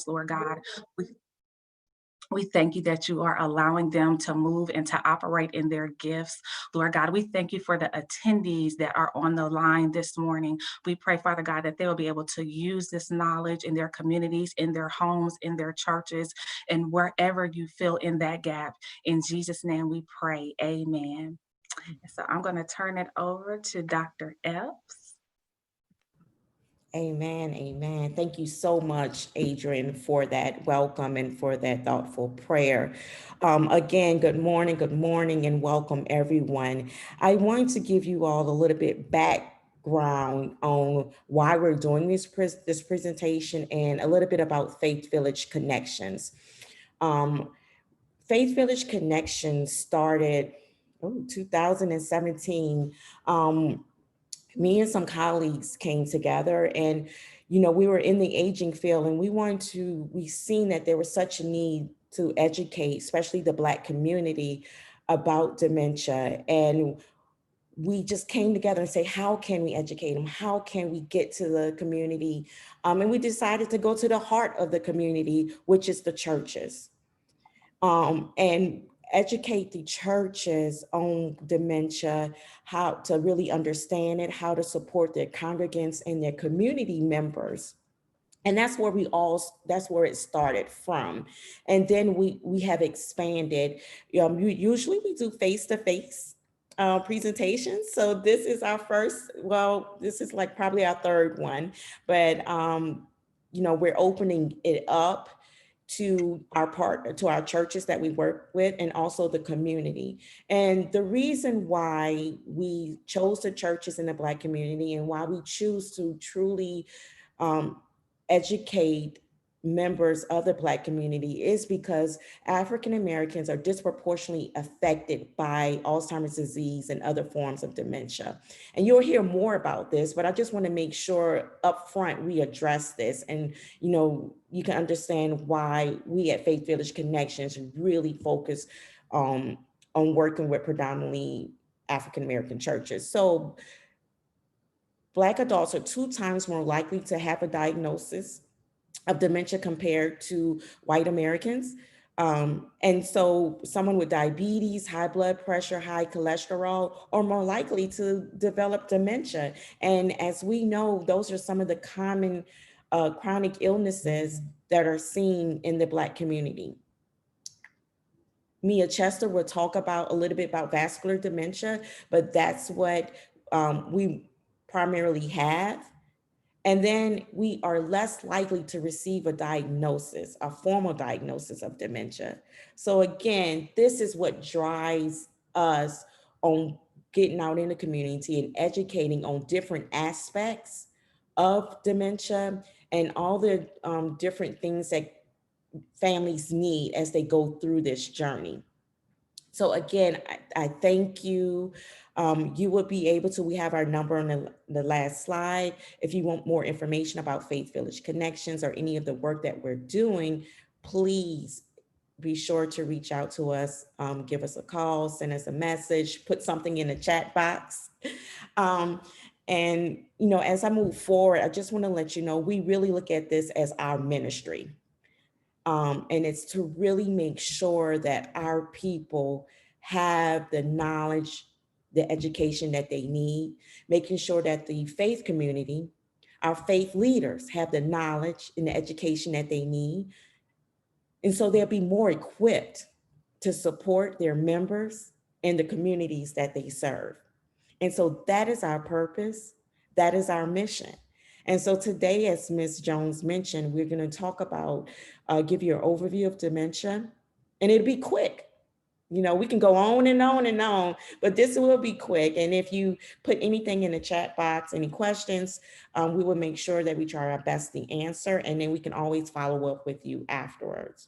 Lord God. We we thank you that you are allowing them to move and to operate in their gifts. Lord God, we thank you for the attendees that are on the line this morning. We pray, Father God, that they will be able to use this knowledge in their communities, in their homes, in their churches, and wherever you fill in that gap. In Jesus' name we pray. Amen. So I'm going to turn it over to Dr. Epps. Amen. Amen. Thank you so much, Adrian, for that welcome and for that thoughtful prayer. Again, good morning, and welcome everyone. I wanted to give you all a little bit background on why we're doing this presentation and a little bit about Faith Village Connections. Um, Faith Village Connections started 2017. Me and some colleagues came together, and we were in the aging field, and we seen that there was such a need to educate, especially the Black community, about dementia. And we just came together and say, how can we educate them? How can we get to the community? And we decided to go to the heart of the community, which is the churches, and educate the churches on dementia, how to really understand it, how to support their congregants and their community members. And that's where it started from. And then we have expanded. Usually we do face-to-face presentations. So this is our first, well, this is like probably our third one, but we're opening it up to our churches that we work with, and also the community. And the reason why we chose the churches in the Black community, and why we choose to truly um, educate members of the Black community, is because African Americans are disproportionately affected by Alzheimer's disease and other forms of dementia. And you'll hear more about this, but I just want to make sure up front we address this, and you can understand why we at Faith Village Connections really focus on working with predominantly African American churches. So Black adults are 2 times more likely to have a diagnosis of dementia compared to white Americans. And so someone with diabetes, high blood pressure, high cholesterol are more likely to develop dementia. And as we know, those are some of the common chronic illnesses that are seen in the Black community. Mia Chester will talk about a little bit about vascular dementia, but that's what we primarily have. And then we are less likely to receive a formal diagnosis of dementia. So again, this is what drives us on getting out in the community and educating on different aspects of dementia and all the different things that families need as they go through this journey. So again, I thank you. You will be able to, we have our number on the last slide. If you want more information about Faith Village Connections or any of the work that we're doing, please be sure to reach out to us, give us a call, send us a message, put something in the chat box. And, as I move forward, I just want to let you know, we really look at this as our ministry. And it's to really make sure that our people have the knowledge, the education that they need, making sure that the faith community, our faith leaders have the knowledge and the education that they need. And so they'll be more equipped to support their members and the communities that they serve. And so that is our purpose. That is our mission. And so today, as Ms. Jones mentioned, we're going to talk about, give you an overview of dementia, and it'll be quick. We can go on and on and on, but this will be quick. And if you put anything in the chat box, any questions, we will make sure that we try our best to answer, and then we can always follow up with you afterwards.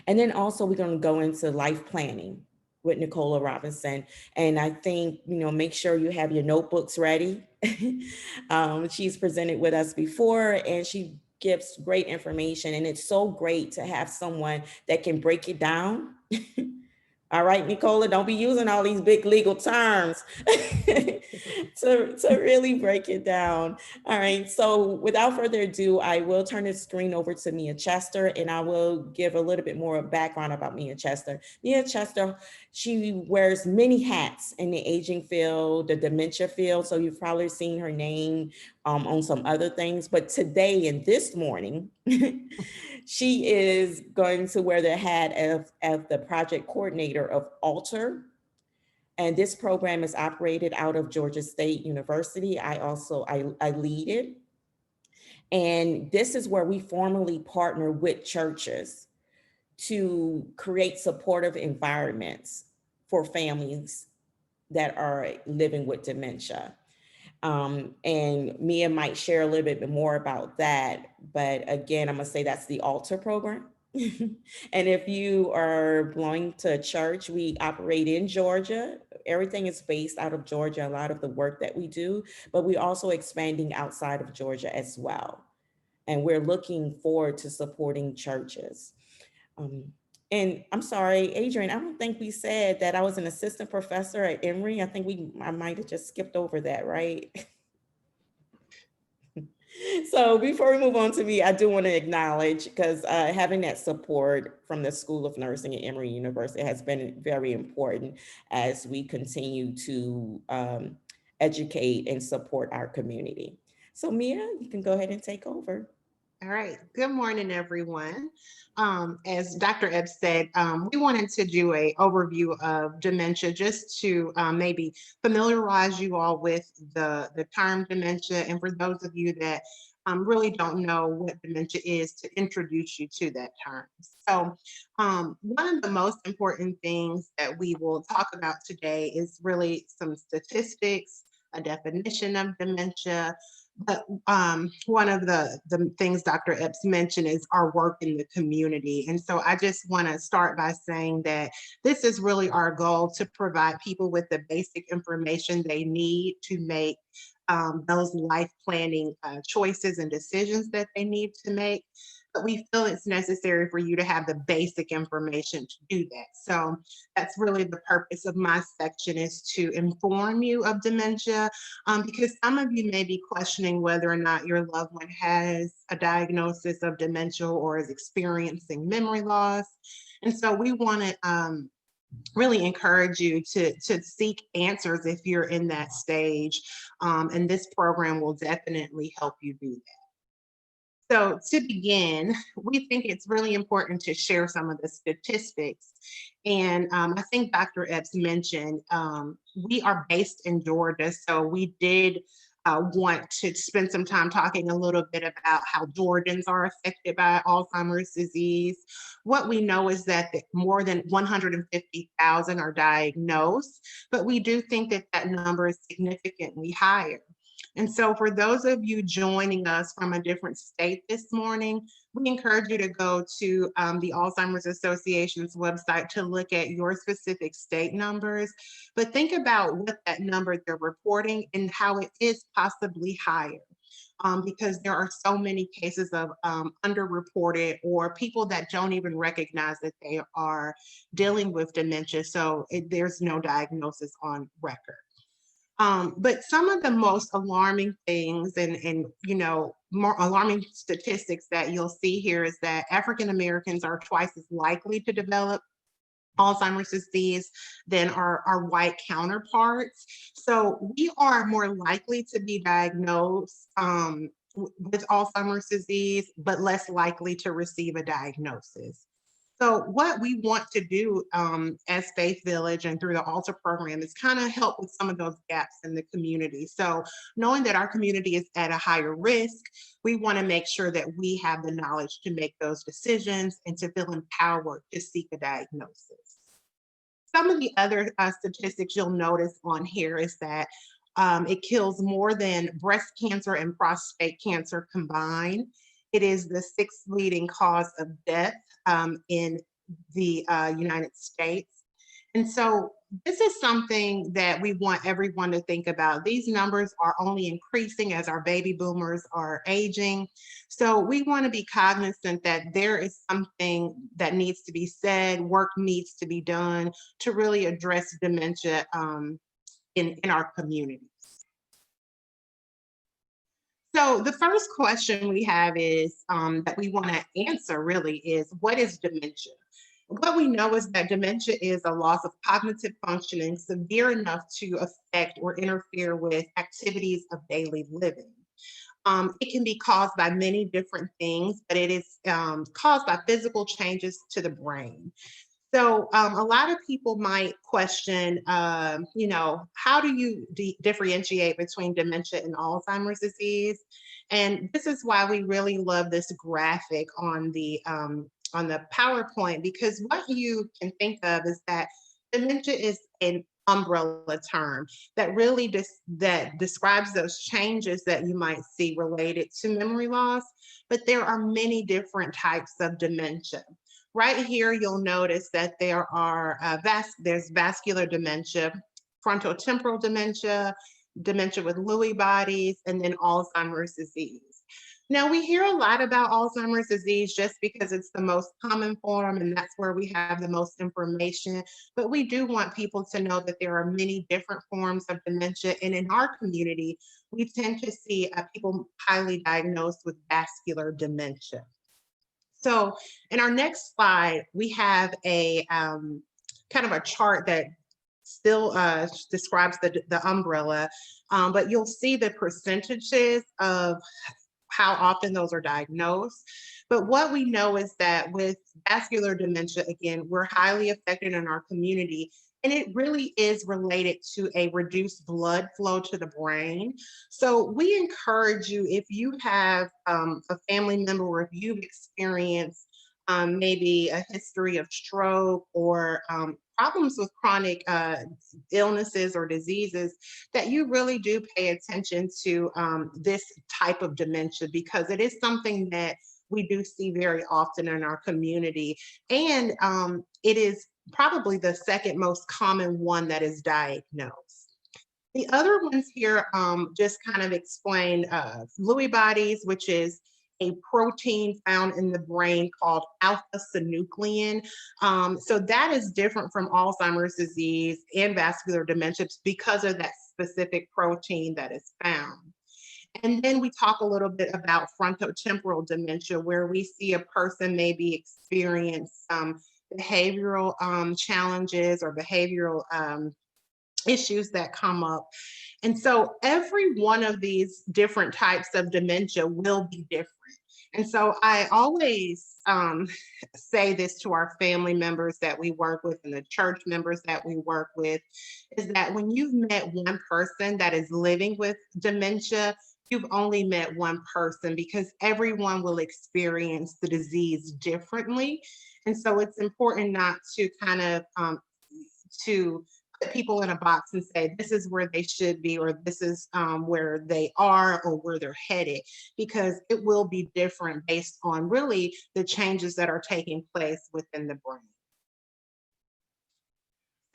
And then also we're going to go into life planning with Nicola Robinson. And I think, make sure you have your notebooks ready. She's presented with us before, and she gives great information. And it's so great to have someone that can break it down All right, Nicola, don't be using all these big legal terms to really break it down. All right, so without further ado, I will turn the screen over to Mia Chester, and I will give a little bit more background about Mia Chester. Mia Chester, she wears many hats in the aging field, the dementia field, so you've probably seen her name on some other things, but today and this morning, she is going to wear the hat of the project coordinator of Alter. And this program is operated out of Georgia State University. I lead it. And this is where we formally partner with churches to create supportive environments for families that are living with dementia. And Mia might share a little bit more about that. But again, I'm going to say that's the Altar program. And if you are belonging to a church, we operate in Georgia. Everything is based out of Georgia, a lot of the work that we do, but we're also expanding outside of Georgia as well. And we're looking forward to supporting churches. Um, and I'm sorry, Adrian, I don't think we said that I was an assistant professor at Emory. I might have just skipped over that, right? So before we move on to me, I do want to acknowledge, because having that support from the School of Nursing at Emory University has been very important as we continue to educate and support our community. So Mia, you can go ahead and take over. All right. Good morning, everyone. As Dr. Epps said, we wanted to do a overview of dementia just to maybe familiarize you all with the term dementia, and for those of you that really don't know what dementia is, to introduce you to that term. So one of the most important things that we will talk about today is really some statistics, a definition of dementia. But one of the things Dr. Epps mentioned is our work in the community. And so I just want to start by saying that this is really our goal, to provide people with the basic information they need to make those life planning choices and decisions that they need to make. But we feel it's necessary for you to have the basic information to do that. So that's really the purpose of my section, is to inform you of dementia, because some of you may be questioning whether or not your loved one has a diagnosis of dementia or is experiencing memory loss. And so we want to really encourage you to seek answers if you're in that stage. And this program will definitely help you do that. So to begin, we think it's really important to share some of the statistics. And I think Dr. Epps mentioned we are based in Georgia, so we did want to spend some time talking a little bit about how Georgians are affected by Alzheimer's disease. What we know is that more than 150,000 are diagnosed, but we do think that that number is significantly higher. And so for those of you joining us from a different state this morning, we encourage you to go to the Alzheimer's Association's website to look at your specific state numbers. But think about what that number they're reporting and how it is possibly higher. Because there are so many cases of underreported, or people that don't even recognize that they are dealing with dementia. So there's no diagnosis on record. But some of the most alarming things and more alarming statistics that you'll see here is that African Americans are twice as likely to develop Alzheimer's disease than our white counterparts. So we are more likely to be diagnosed with Alzheimer's disease, but less likely to receive a diagnosis. So what we want to do as Faith Village and through the Altar program is kind of help with some of those gaps in the community. So knowing that our community is at a higher risk, we want to make sure that we have the knowledge to make those decisions and to feel empowered to seek a diagnosis. Some of the other statistics you'll notice on here is that it kills more than breast cancer and prostate cancer combined. It is the sixth leading cause of death in the United States. And so this is something that we want everyone to think about. These numbers are only increasing as our baby boomers are aging. So we want to be cognizant that there is something that needs to be said, work needs to be done to really address dementia in our community. So the first question we have is that we want to answer really is, what is dementia? What we know is that dementia is a loss of cognitive functioning severe enough to affect or interfere with activities of daily living. It can be caused by many different things, but it is caused by physical changes to the brain. So a lot of people might question, how do you differentiate between dementia and Alzheimer's disease? And this is why we really love this graphic on the PowerPoint, because what you can think of is that dementia is an umbrella term that really that describes those changes that you might see related to memory loss, but there are many different types of dementia. Right here, you'll notice that there are there's vascular dementia, frontotemporal dementia, dementia with Lewy bodies, and then Alzheimer's disease. Now, we hear a lot about Alzheimer's disease just because it's the most common form and that's where we have the most information. But we do want people to know that there are many different forms of dementia. And in our community, we tend to see people highly diagnosed with vascular dementia. So in our next slide, we have a kind of a chart that still describes the umbrella, but you'll see the percentages of how often those are diagnosed. But what we know is that with vascular dementia, again, we're highly affected in our community, and it really is related to a reduced blood flow to the brain. So we encourage you, if you have a family member or if you've experienced maybe a history of stroke or problems with chronic illnesses or diseases, that you really do pay attention to this type of dementia, because it is something that we do see very often in our community. And it is probably the second most common one that is diagnosed. The other ones here just kind of explain Lewy bodies, which is a protein found in the brain called alpha-synuclein. So that is different from Alzheimer's disease and vascular dementia because of that specific protein that is found. And then we talk a little bit about frontotemporal dementia, where we see a person maybe experience behavioral challenges or behavioral issues that come up. And so every one of these different types of dementia will be different. And so I always say this to our family members that we work with and the church members that we work with, is that when you've met one person that is living with dementia, you've only met one person, because everyone will experience the disease differently. And so it's important not to kind of to put people in a box and say, this is where they should be, or this is where they are, or where they're headed, because it will be different based on really the changes that are taking place within the brain.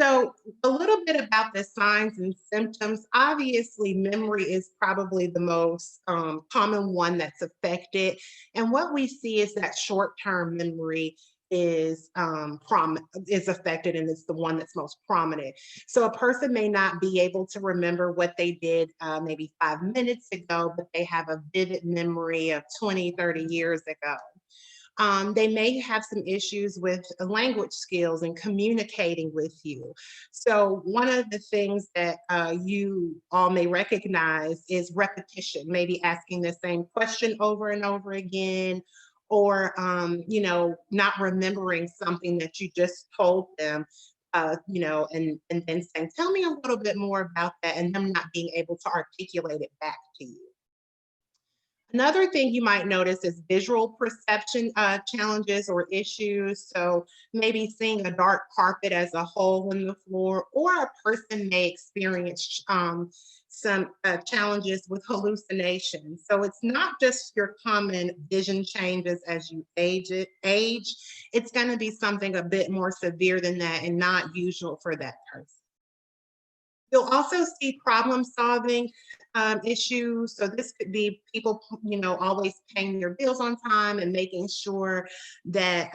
So a little bit about the signs and symptoms. Obviously, memory is probably the most common one that's affected. And what we see is that short-term memory is affected, and it's the one that's most prominent. So a person may not be able to remember what they did maybe 5 minutes ago, but they have a vivid memory of 20, 30 years ago. They may have some issues with language skills and communicating with you. So one of the things that you all may recognize is repetition, maybe asking the same question over and over again, or not remembering something that you just told them, and then saying, tell me a little bit more about that, and them not being able to articulate it back to you. Another thing you might notice is visual perception challenges or issues. So maybe seeing a dark carpet as a hole in the floor, or a person may experience some challenges with hallucinations. So it's not just your common vision changes as you age. It's going to be something a bit more severe than that and not usual for that person. You'll also see problem solving issues. So this could be people, always paying their bills on time and making sure that,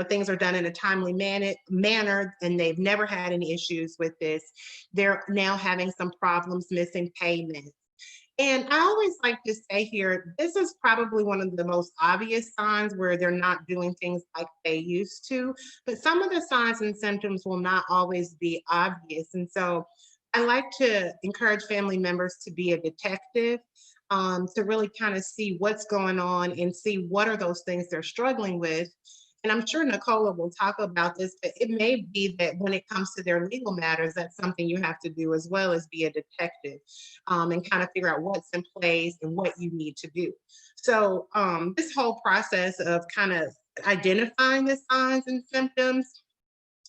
things are done in a timely manner, and they've never had any issues with this. They're now having some problems missing payments. And I always like to say here, this is probably one of the most obvious signs where they're not doing things like they used to, but some of the signs and symptoms will not always be obvious. And so I like to encourage family members to be a detective, to really kind of see what's going on and see what are those things they're struggling with. And I'm sure Nicola will talk about this, but it may be that when it comes to their legal matters, that's something you have to do as well as be a detective, and kind of figure out what's in place and what you need to do. So this whole process of kind of identifying the signs and symptoms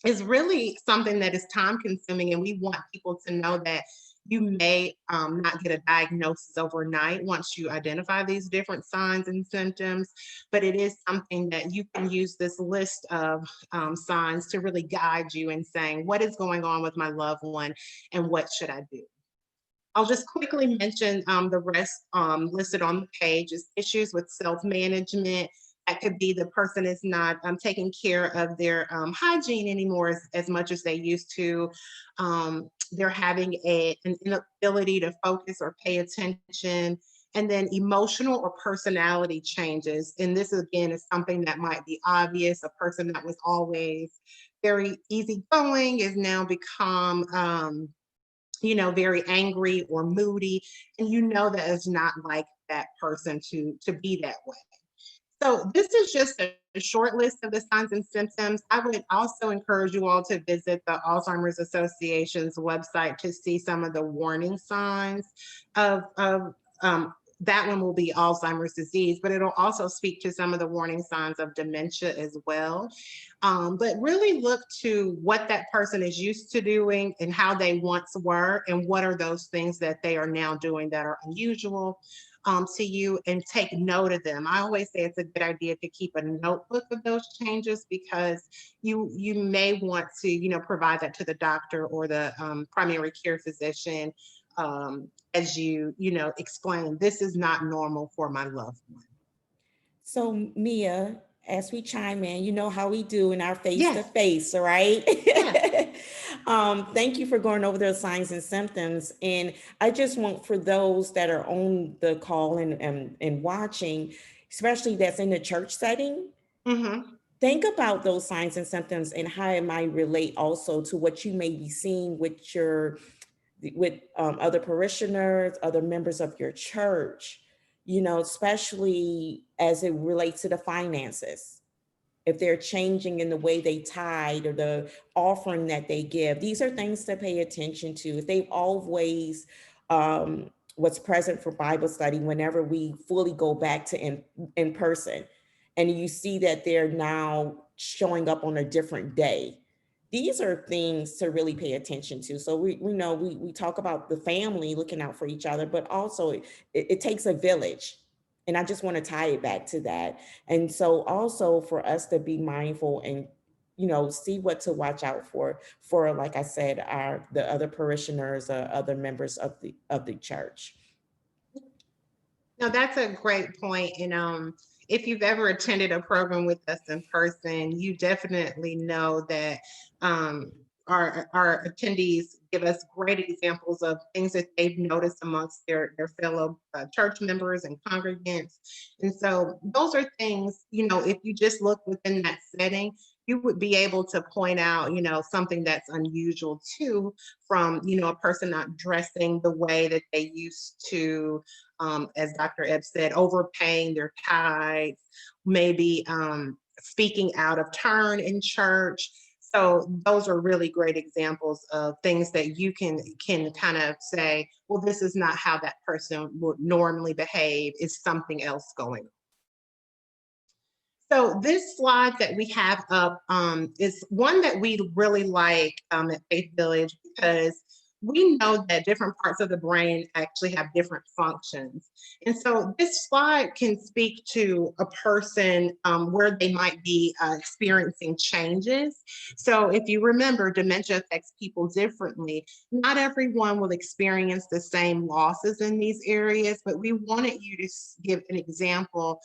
is really something that is time consuming. And we want people to know that you may not get a diagnosis overnight once you identify these different signs and symptoms, but it is something that you can use this list of signs to really guide you in saying, what is going on with my loved one and what should I do? I'll just quickly mention the rest listed on the page is issues with self-management. That could be the person is not taking care of their hygiene anymore as much as they used to. They're having an inability to focus or pay attention. And then emotional or personality changes. And this again is something that might be obvious. A person that was always very easygoing is now become very angry or moody, and that it's not like that person to be that way. So this is just a short list of the signs and symptoms. I would also encourage you all to visit the Alzheimer's Association's website to see some of the warning signs of that one will be Alzheimer's disease, but it'll also speak to some of the warning signs of dementia as well. But really look to what that person is used to doing and how they once were, and what are those things that they are now doing that are unusual to you, and take note of them. I always say it's a good idea to keep a notebook of those changes, because you may want to provide that to the doctor or the primary care physician, as you explain, this is not normal for my loved one. So Mia, as we chime in, you know how we do in our face to Yes. face, right? Yes. Thank you for going over those signs and symptoms. And I just want, for those that are on the call and watching, especially that's in the church setting, Mm-hmm. think about those signs and symptoms and how it might relate also to what you may be seeing with other parishioners, other members of your church, especially as it relates to the finances. If they're changing in the way they tithe or the offering that they give, these are things to pay attention to. If they've always was present for Bible study whenever we fully go back to in person, and you see that they're now showing up on a different day, these are things to really pay attention to. So we know we talk about the family looking out for each other, but also it takes a village. And I just want to tie it back to that. And so also for us to be mindful and see what to watch out for, like I said, the other parishioners or other members of the church. No, that's a great point. And if you've ever attended a program with us in person, you definitely know that our attendees give us great examples of things that they've noticed amongst their fellow church members and congregants. And so those are things, if you just look within that setting, you would be able to point out, something that's unusual too, from, a person not dressing the way that they used to, as Dr. Ebb said, overpaying their tithes, maybe speaking out of turn in church. So those are really great examples of things that you can kind of say, well, this is not how that person would normally behave. It's something else going on. So this slide that we have up is one that we really like at Faith Village, because we know that different parts of the brain actually have different functions. And so this slide can speak to a person where they might be experiencing changes. So if you remember, dementia affects people differently. Not everyone will experience the same losses in these areas, but we wanted you to give an example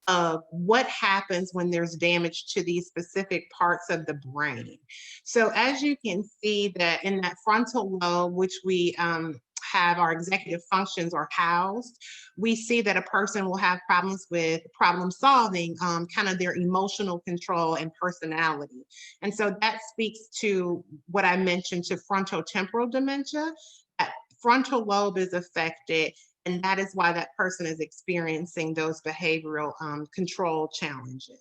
of what happens when there's damage to these specific parts of the brain. So as you can see that in that frontal lobe, which we have our executive functions are housed, we see that a person will have problems with problem solving, kind of their emotional control and personality. And so that speaks to what I mentioned to frontotemporal dementia. That frontal lobe is affected, and that is why that person is experiencing those behavioral control challenges.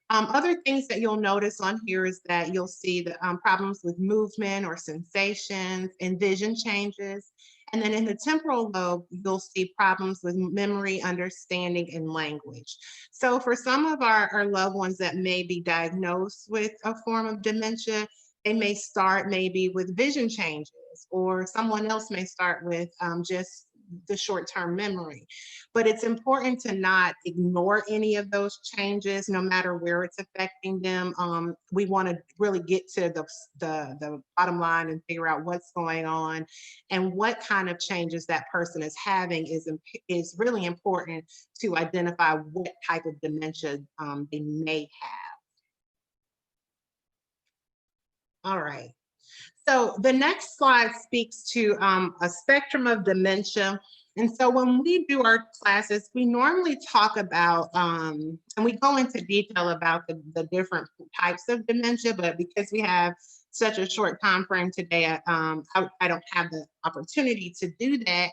Other things that you'll notice on here is that you'll see the problems with movement or sensations and vision changes. And then in the temporal lobe, you'll see problems with memory, understanding, and language. So for some of our loved ones that may be diagnosed with a form of dementia, they may start maybe with vision changes, or someone else may start with just the short-term memory. But it's important to not ignore any of those changes, no matter where it's affecting them. We want to really get to the bottom line and figure out what's going on, and what kind of changes that person is having is really important to identify what type of dementia they may have. All right. So the next slide speaks to a spectrum of dementia. And so when we do our classes, we normally talk about, and we go into detail about the different types of dementia, but because we have such a short time frame today, I don't have the opportunity to do that.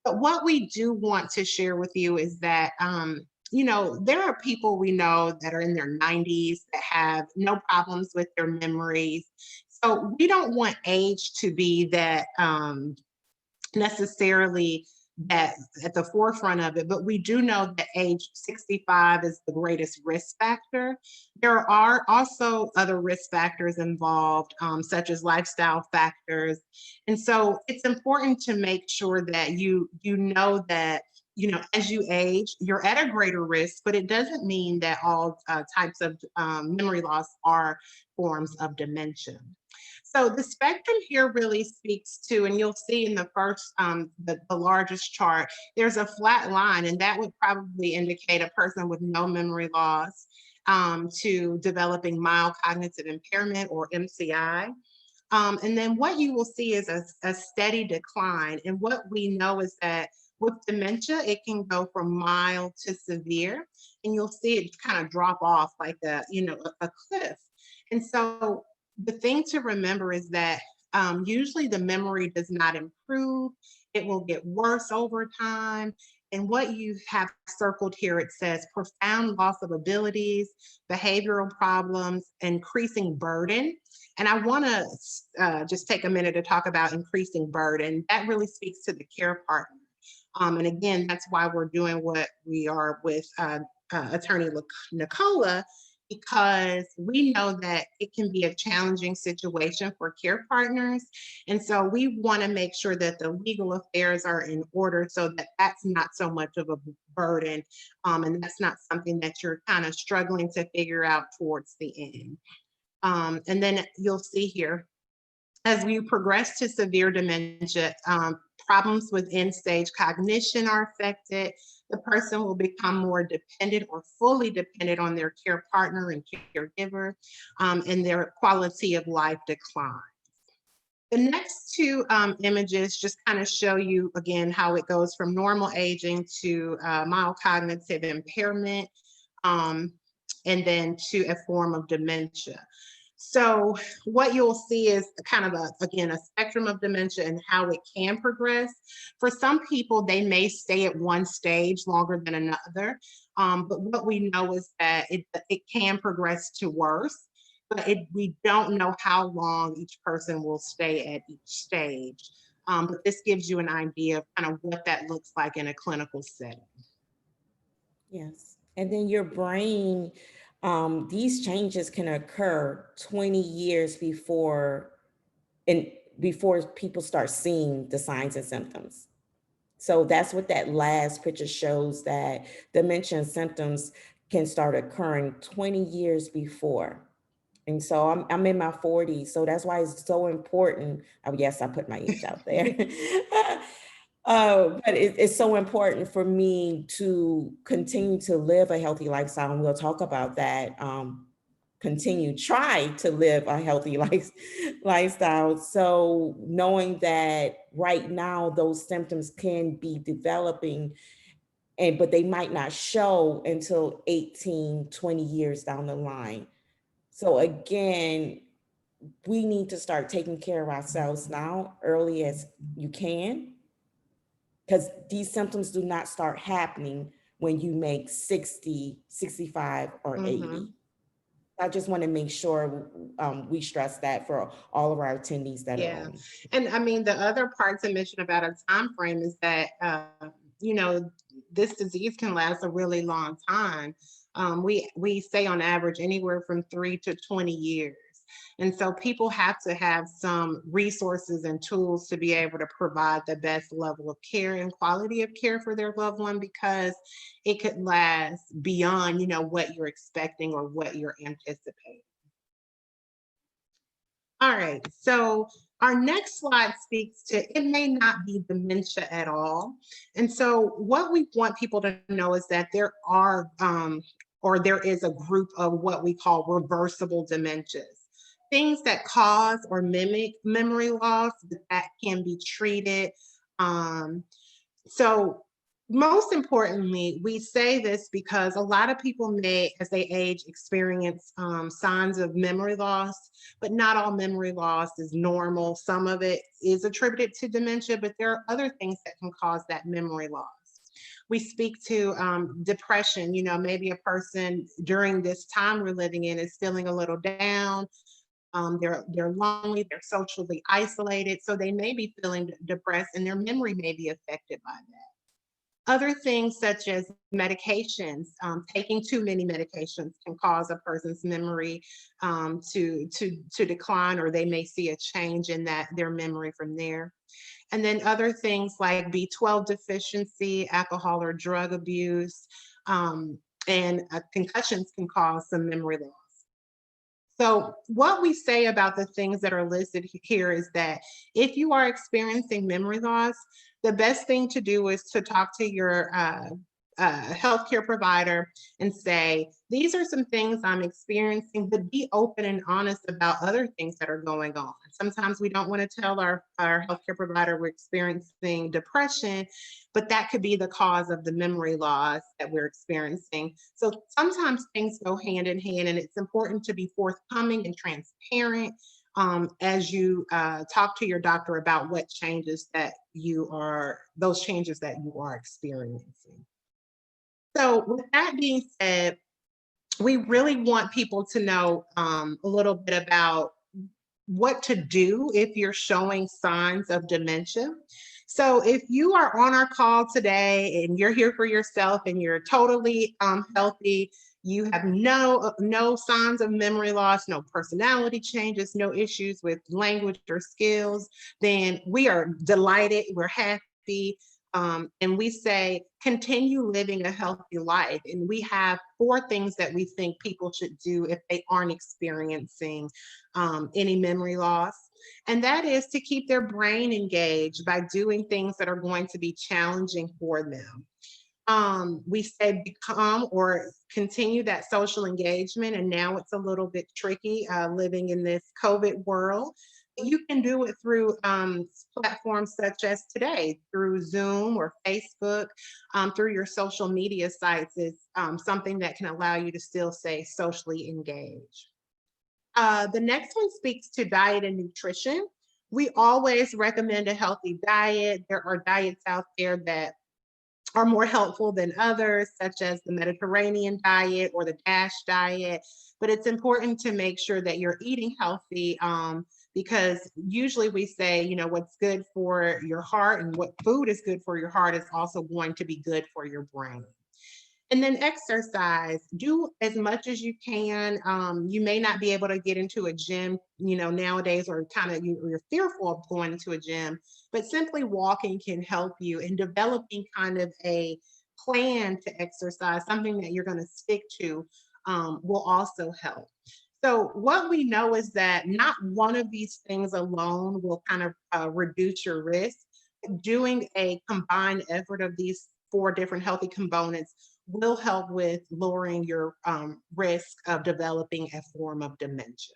But what we do want to share with you is that, there are people we know that are in their 90s that have no problems with their memories. So we don't want age to be that necessarily that at the forefront of it, but we do know that age 65 is the greatest risk factor. There are also other risk factors involved, such as lifestyle factors. And so it's important to make sure that you know that, as you age, you're at a greater risk, but it doesn't mean that all types of memory loss are forms of dementia. So the spectrum here really speaks to, and you'll see in the first, the largest chart, there's a flat line, and that would probably indicate a person with no memory loss to developing mild cognitive impairment, or MCI. And then what you will see is a steady decline. And what we know is that with dementia, it can go from mild to severe, and you'll see it kind of drop off like a cliff. And so the thing to remember is that usually the memory does not improve. It will get worse over time. And what you have circled here, it says profound loss of abilities, behavioral problems, increasing burden. And I want to just take a minute to talk about increasing burden. That really speaks to the care partner. And again, that's why we're doing what we are with Attorney Nicola, because we know that it can be a challenging situation for care partners. And so we want to make sure that the legal affairs are in order so that that's not so much of a burden. And that's not something that you're kind of struggling to figure out towards the end. And then you'll see here, as we progress to severe dementia, problems with end-stage cognition are affected. The person will become more dependent or fully dependent on their care partner and caregiver, and their quality of life declines. The next two images just kind of show you again how it goes from normal aging to mild cognitive impairment, and then to a form of dementia. So what you'll see is kind of again, a spectrum of dementia and how it can progress. For some people, they may stay at one stage longer than another. But what we know is that it can progress to worse, but we don't know how long each person will stay at each stage. But this gives you an idea of kind of what that looks like in a clinical setting. Yes. And then your brain, these changes can occur 20 years before, and before people start seeing the signs and symptoms. So that's what that last picture shows, that dementia symptoms can start occurring 20 years before. And so I'm in my 40s. So that's why it's so important. Oh, yes, I put my age out there. But it's so important for me to continue to live a healthy lifestyle. And we'll talk about that. Try to live a healthy lifestyle. So knowing that right now those symptoms can be developing, but they might not show until 18, 20 years down the line. So again, we need to start taking care of ourselves now, early as you can, because these symptoms do not start happening when you make 60, 65, or 80. I just want to make sure we stress that for all of our attendees that are Yeah. on. And I mean, the other part to mention about a time frame is that, you know, this disease can last a really long time. We say on average anywhere from 3 to 20 years. And so people have to have some resources and tools to be able to provide the best level of care and quality of care for their loved one, because it could last beyond, you know, what you're expecting or what you're anticipating. All right, so our next slide speaks to, it may not be dementia at all. And so what we want people to know is that there are, or there is a group of what we call reversible dementias, things that cause or mimic memory loss that can be treated. So most importantly, we say this because a lot of people may, as they age, experience signs of memory loss, but not all memory loss is normal. Some of it is attributed to dementia, but there are other things that can cause that memory loss. We speak to depression. You know, maybe a person during this time we're living in is feeling a little down. They're lonely, they're socially isolated, so they may be feeling depressed, and their memory may be affected by that. Other things such as medications, taking too many medications can cause a person's memory to decline, or they may see a change in their memory from there. And then other things like B12 deficiency, alcohol or drug abuse, and concussions can cause some memory loss. So what we say about the things that are listed here is that if you are experiencing memory loss, the best thing to do is to talk to your healthcare provider and say, these are some things I'm experiencing, but be open and honest about other things that are going on. Sometimes we don't want to tell our healthcare provider we're experiencing depression, but that could be the cause of the memory loss that we're experiencing. So sometimes things go hand in hand, and it's important to be forthcoming and transparent as you talk to your doctor about what changes that those changes that you are experiencing. So with that being said, we really want people to know a little bit about what to do if you're showing signs of dementia. So if you are on our call today and you're here for yourself and you're totally healthy, you have no signs of memory loss, no personality changes, no issues with language or skills, then we are delighted, we're happy. And we say, continue living a healthy life. And we have 4 things that we think people should do if they aren't experiencing any memory loss. And that is to keep their brain engaged by doing things that are going to be challenging for them. We say become or continue that social engagement. And now it's a little bit tricky living in this COVID world. You can do it through platforms such as today, through Zoom or Facebook, through your social media sites is something that can allow you to still stay socially engaged. The next one speaks to diet and nutrition. We always recommend a healthy diet. There are diets out there that are more helpful than others, such as the Mediterranean diet or the DASH diet. But it's important to make sure that you're eating healthy because usually we say, you know, what's good for your heart and what food is good for your heart is also going to be good for your brain. And then exercise, do as much as you can. You may not be able to get into a gym, nowadays, or kind of you're fearful of going into a gym, but simply walking can help you, and developing kind of a plan to exercise, something that you're going to stick to, will also help. So what we know is that not one of these things alone will kind of reduce your risk. Doing a combined effort of these four different healthy components will help with lowering your risk of developing a form of dementia.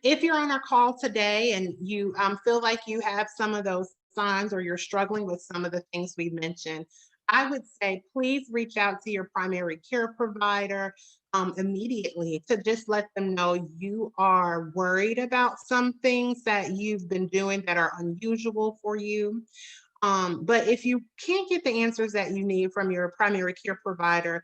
If you're on our call today and you feel like you have some of those signs, or you're struggling with some of the things we mentioned, I would say please reach out to your primary care provider immediately, to just let them know you are worried about some things that you've been doing that are unusual for you. But if you can't get the answers that you need from your primary care provider,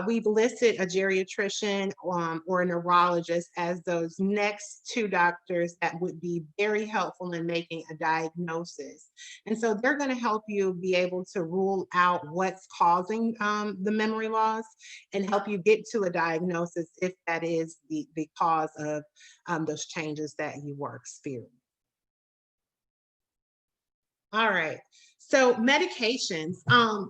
we've listed a geriatrician or a neurologist as those next two doctors that would be very helpful in making a diagnosis. And so they're going to help you be able to rule out what's causing the memory loss, and help you get to a diagnosis if that is the cause of those changes that you were experiencing. All right. So medications,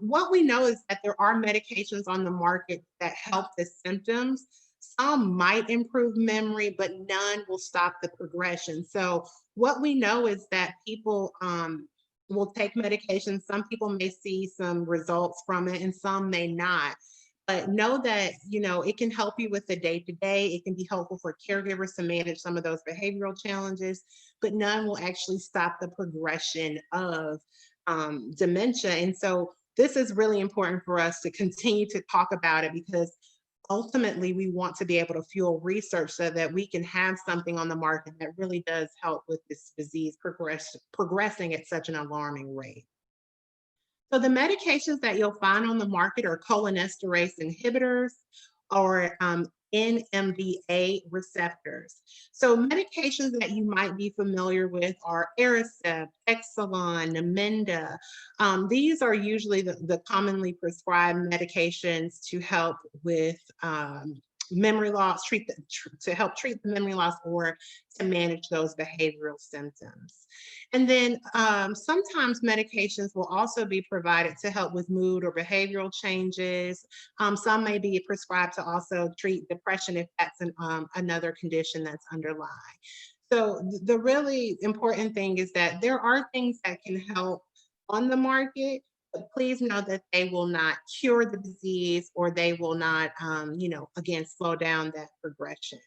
what we know is that there are medications on the market that help the symptoms. Some might improve memory, but none will stop the progression. So what we know is that people will take medications. Some people may see some results from it and some may not. But know that, it can help you with the day to day. It can be helpful for caregivers to manage some of those behavioral challenges, but none will actually stop the progression of dementia. And so this is really important for us to continue to talk about it, because ultimately we want to be able to fuel research so that we can have something on the market that really does help with this disease progressing at such an alarming rate. So the medications that you'll find on the market are cholinesterase inhibitors, or NMDA receptors. So medications that you might be familiar with are Aricept, Exelon, Namenda. These are usually the commonly prescribed medications to help with memory loss, to help treat the memory loss, or to manage those behavioral symptoms. And then sometimes medications will also be provided to help with mood or behavioral changes. Some may be prescribed to also treat depression if that's another condition that's underlying. So the really important thing is that there are things that can help on the market, but please know that they will not cure the disease, or they will not, again, slow down that progression.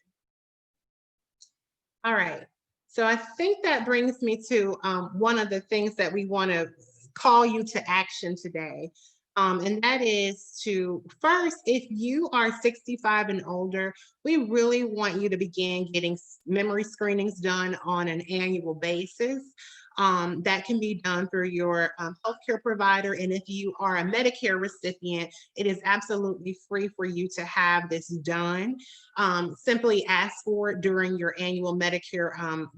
All right. So I think that brings me to one of the things that we want to call you to action today. And that is to first, if you are 65 and older, we really want you to begin getting memory screenings done on an annual basis. That can be done through your healthcare provider. And if you are a Medicare recipient, it is absolutely free for you to have this done. Simply ask for it during your annual Medicare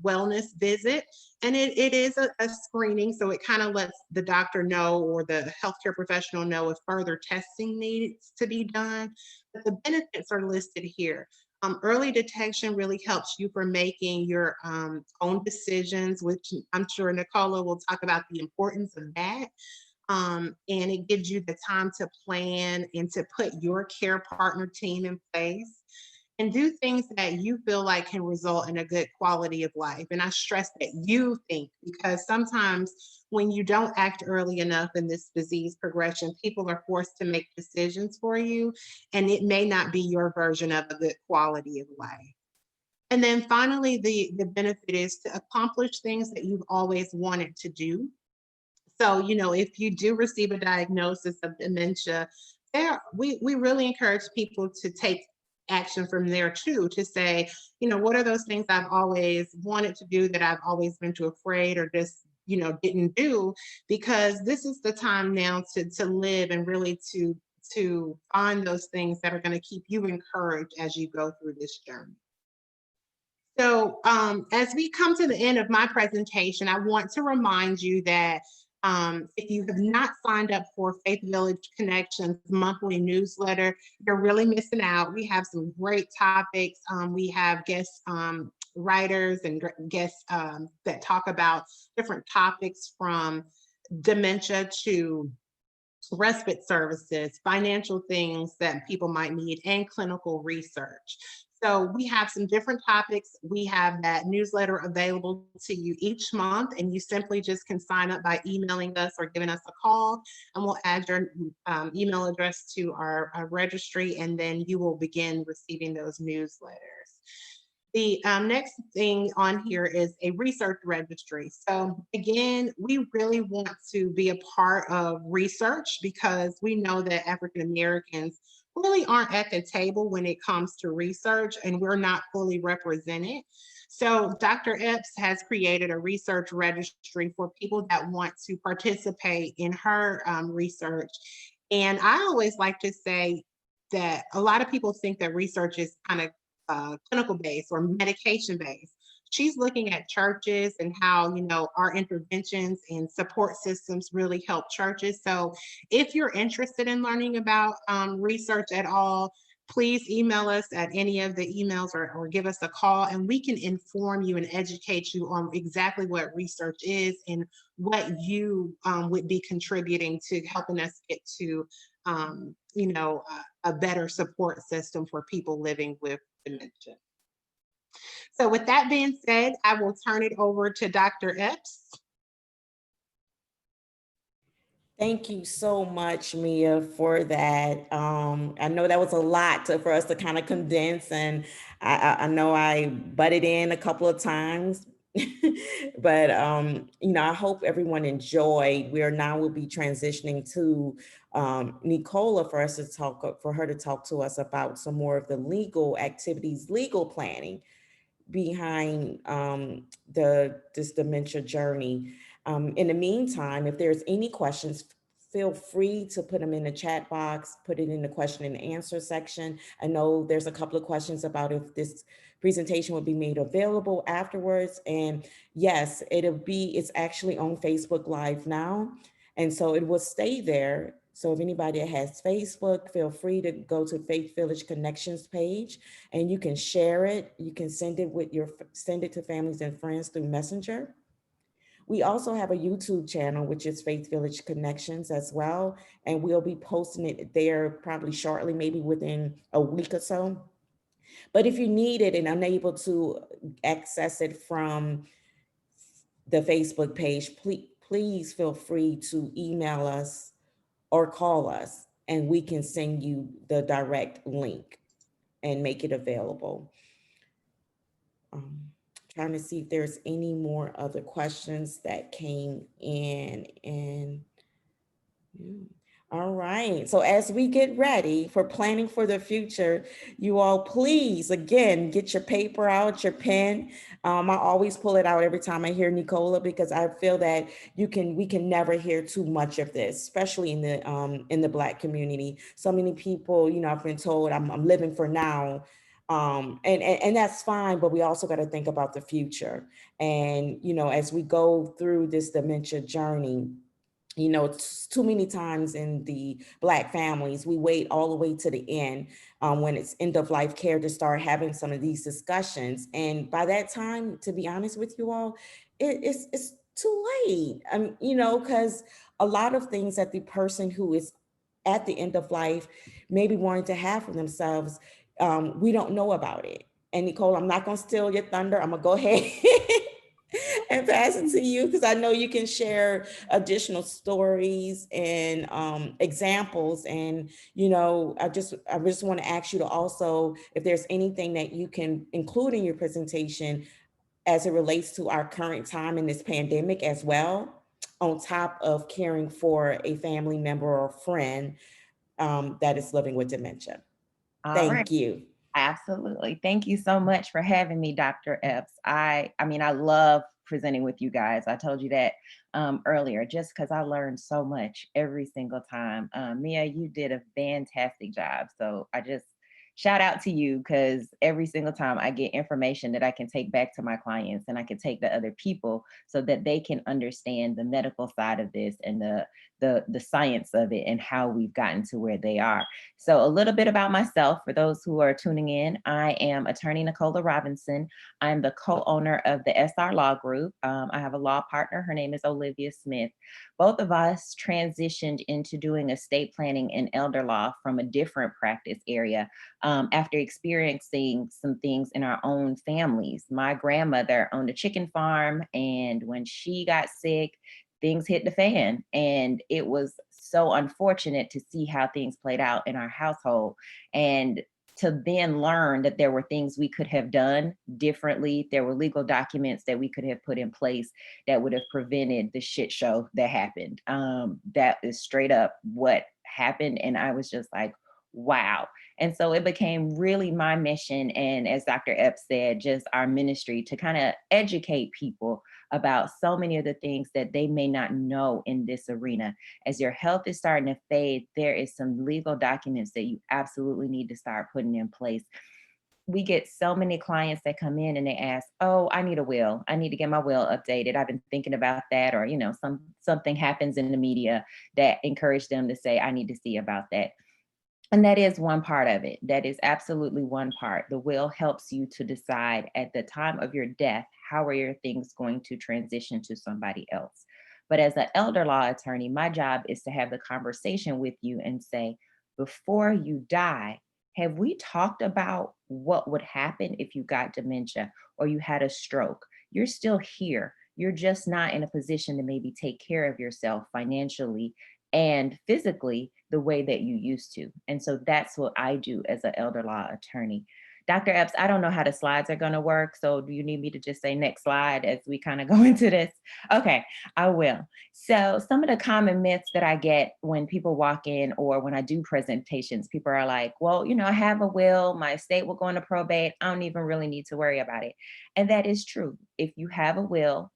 wellness visit. And it is a screening, so it kind of lets the doctor know, or the healthcare professional know, if further testing needs to be done. But the benefits are listed here. Early detection really helps you for making your own decisions, which I'm sure Nicola will talk about the importance of that. And it gives you the time to plan and to put your care partner team in place and do things that you feel like can result in a good quality of life. And I stress that you think, because sometimes when you don't act early enough in this disease progression, people are forced to make decisions for you, and it may not be your version of a good quality of life. And then finally, the benefit is to accomplish things that you've always wanted to do. So, if you do receive a diagnosis of dementia, we really encourage people to take action from there too, to say, what are those things I've always wanted to do that I've always been too afraid, or just, didn't do, because this is the time now to live, and really to find those things that are going to keep you encouraged as you go through this journey. So as we come to the end of my presentation, I want to remind you that If you have not signed up for Faith Village Connections monthly newsletter, you're really missing out. We have some great topics. We have guest writers and guests that talk about different topics from dementia to respite services, financial things that people might need, and clinical research. So we have some different topics. We have that newsletter available to you each month, and you simply just can sign up by emailing us or giving us a call, and we'll add your email address to our registry, and then you will begin receiving those newsletters. The next thing on here is a research registry. So again, we really want to be a part of research because we know that African Americans really aren't at the table when it comes to research, and we're not fully represented. So Dr. Epps has created a research registry for people that want to participate in her research. And I always like to say that a lot of people think that research is kind of clinical based or medication based. She's looking at churches and how, our interventions and support systems really help churches. So if you're interested in learning about research at all, please email us at any of the emails or give us a call, and we can inform you and educate you on exactly what research is and what you would be contributing to helping us get to, a better support system for people living with dementia. So with that being said, I will turn it over to Dr. Epps. Thank you so much, Mia, for that. I know that was a lot for us to kind of condense, and I know I butted in a couple of times, but I hope everyone enjoyed. We'll be transitioning to Nicola for her to talk to us about some more of the legal activities, legal planning behind this dementia journey. In the meantime, if there's any questions, feel free to put them in the chat box, put it in the question and answer section. I know there's a couple of questions about if this presentation will be made available afterwards. And yes, it's actually on Facebook Live now. And so it will stay there. So if anybody has Facebook, feel free to go to Faith Village Connections page and you can share it. You can send it to families and friends through Messenger. We also have a YouTube channel, which is Faith Village Connections as well. And we'll be posting it there probably shortly, maybe within a week or so. But if you need it and unable to access it from the Facebook page, please feel free to email us or call us and we can send you the direct link and make it available. Trying to see if there's any more other questions that came in. All right, so as we get ready for planning for the future, you all please, again, get your paper out, your pen. I always pull it out every time I hear Nicola because I feel that we can never hear too much of this, especially in the Black community. So many people, I've been told I'm living for now. And that's fine, but we also got to think about the future. And, as we go through this dementia journey, too many times in the Black families, we wait all the way to the end when it's end of life care to start having some of these discussions. And by that time, to be honest with you all, it's too late. Because a lot of things that the person who is at the end of life maybe wanting to have for themselves, we don't know about it. And Nicole, I'm not going to steal your thunder. I'm going to go ahead and pass it to you because I know you can share additional stories and examples. And, I just want to ask you to also, if there's anything that you can include in your presentation as it relates to our current time in this pandemic as well, on top of caring for a family member or friend that is living with dementia. Thank you. Absolutely. Thank you so much for having me, Dr. Epps. I love presenting with you guys. I told you that earlier, just because I learned so much every single time. Mia, you did a fantastic job. So I just shout out to you, because every single time I get information that I can take back to my clients and I can take to other people so that they can understand the medical side of this and the science of it and how we've gotten to where they are. So a little bit about myself for those who are tuning in. I am attorney Nicola Robinson. I'm the co-owner of the SR Law Group. I have a law partner. Her name is Olivia Smith. Both of us transitioned into doing estate planning and elder law from a different practice area after experiencing some things in our own families. My grandmother owned a chicken farm, and when she got sick, things hit the fan. And it was so unfortunate to see how things played out in our household. And to then learn that there were things we could have done differently. There were legal documents that we could have put in place that would have prevented the shit show that happened. That is straight up what happened. And I was just like, wow. And so it became really my mission. And as Dr. Epps said, just our ministry to kind of educate people about so many of the things that they may not know in this arena. As your health is starting to fade, there is some legal documents that you absolutely need to start putting in place. We get so many clients that come in and they ask, oh, I need a will. I need to get my will updated. I've been thinking about that. Or, something happens in the media that encourage them to say, I need to see about that. And that is one part of it. That is absolutely one part. The will helps you to decide at the time of your death, how are your things going to transition to somebody else? But as an elder law attorney, my job is to have the conversation with you and say, before you die, have we talked about what would happen if you got dementia or you had a stroke? You're still here. You're just not in a position to maybe take care of yourself financially and physically the way that you used to. And so that's what I do as an elder law attorney. Dr. Epps, I don't know how the slides are going to work. So do you need me to just say next slide as we kind of go into this? Okay, I will. So some of the common myths that I get when people walk in or when I do presentations, people are like, well, I have a will, my estate will go into probate. I don't even really need to worry about it. And that is true. If you have a will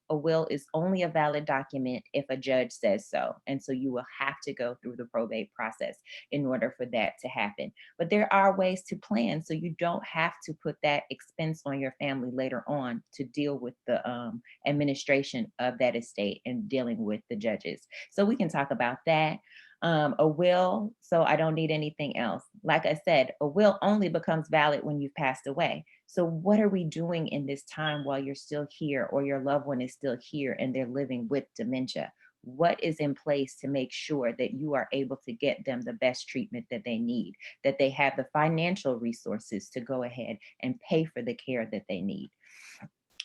is only a valid document if a judge says so. And so you will have to go through the probate process in order for that to happen. But there are ways to plan so you don't have to put that expense on your family later on to deal with the administration of that estate and dealing with the judges. So we can talk about that. A will, so I don't need anything else. Like I said, a will only becomes valid when you've passed away. So what are we doing in this time while you're still here or your loved one is still here and they're living with dementia? What is in place to make sure that you are able to get them the best treatment that they need, that they have the financial resources to go ahead and pay for the care that they need?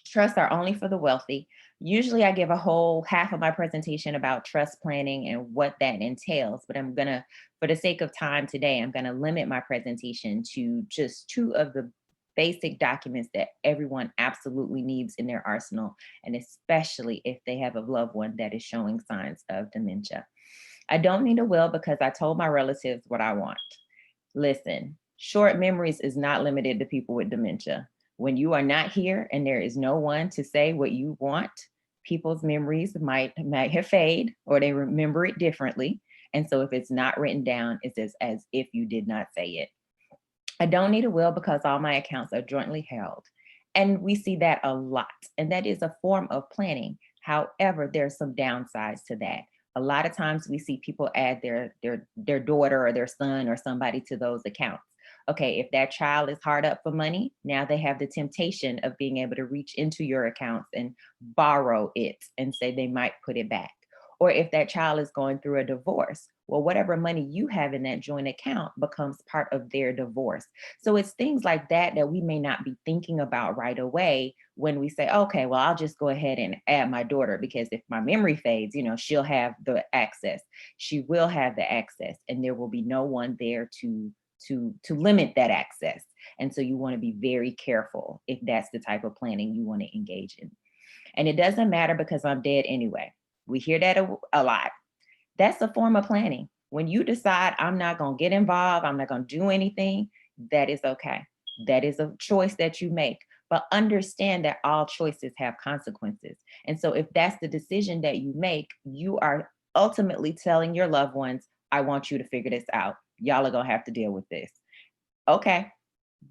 Trusts are only for the wealthy. Usually I give a whole half of my presentation about trust planning and what that entails, but for the sake of time today, I'm gonna limit my presentation to just two of the basic documents that everyone absolutely needs in their arsenal, and especially if they have a loved one that is showing signs of dementia. I don't need a will because I told my relatives what I want. Listen, short memories is not limited to people with dementia. When you are not here and there is no one to say what you want, people's memories might have fade or they remember it differently. And so if it's not written down, it's as if you did not say it. I don't need a will because all my accounts are jointly held. And we see that a lot. And that is a form of planning. However, there's some downsides to that. A lot of times we see people add their daughter or their son or somebody to those accounts. Okay, if that child is hard up for money, now they have the temptation of being able to reach into your accounts and borrow it and say they might put it back. Or if that child is going through a divorce, well, whatever money you have in that joint account becomes part of their divorce. So it's things like that that we may not be thinking about right away when we say, okay, well, I'll just go ahead and add my daughter because if my memory fades, she'll have the access. She will have the access and there will be no one there to limit that access. And so you want to be very careful if that's the type of planning you want to engage in. And it doesn't matter because I'm dead anyway. We hear that a lot. That's a form of planning. When you decide I'm not going to get involved, I'm not going to do anything, that is okay. That is a choice that you make. But understand that all choices have consequences. And so if that's the decision that you make, you are ultimately telling your loved ones, I want you to figure this out. Y'all are going to have to deal with this. Okay,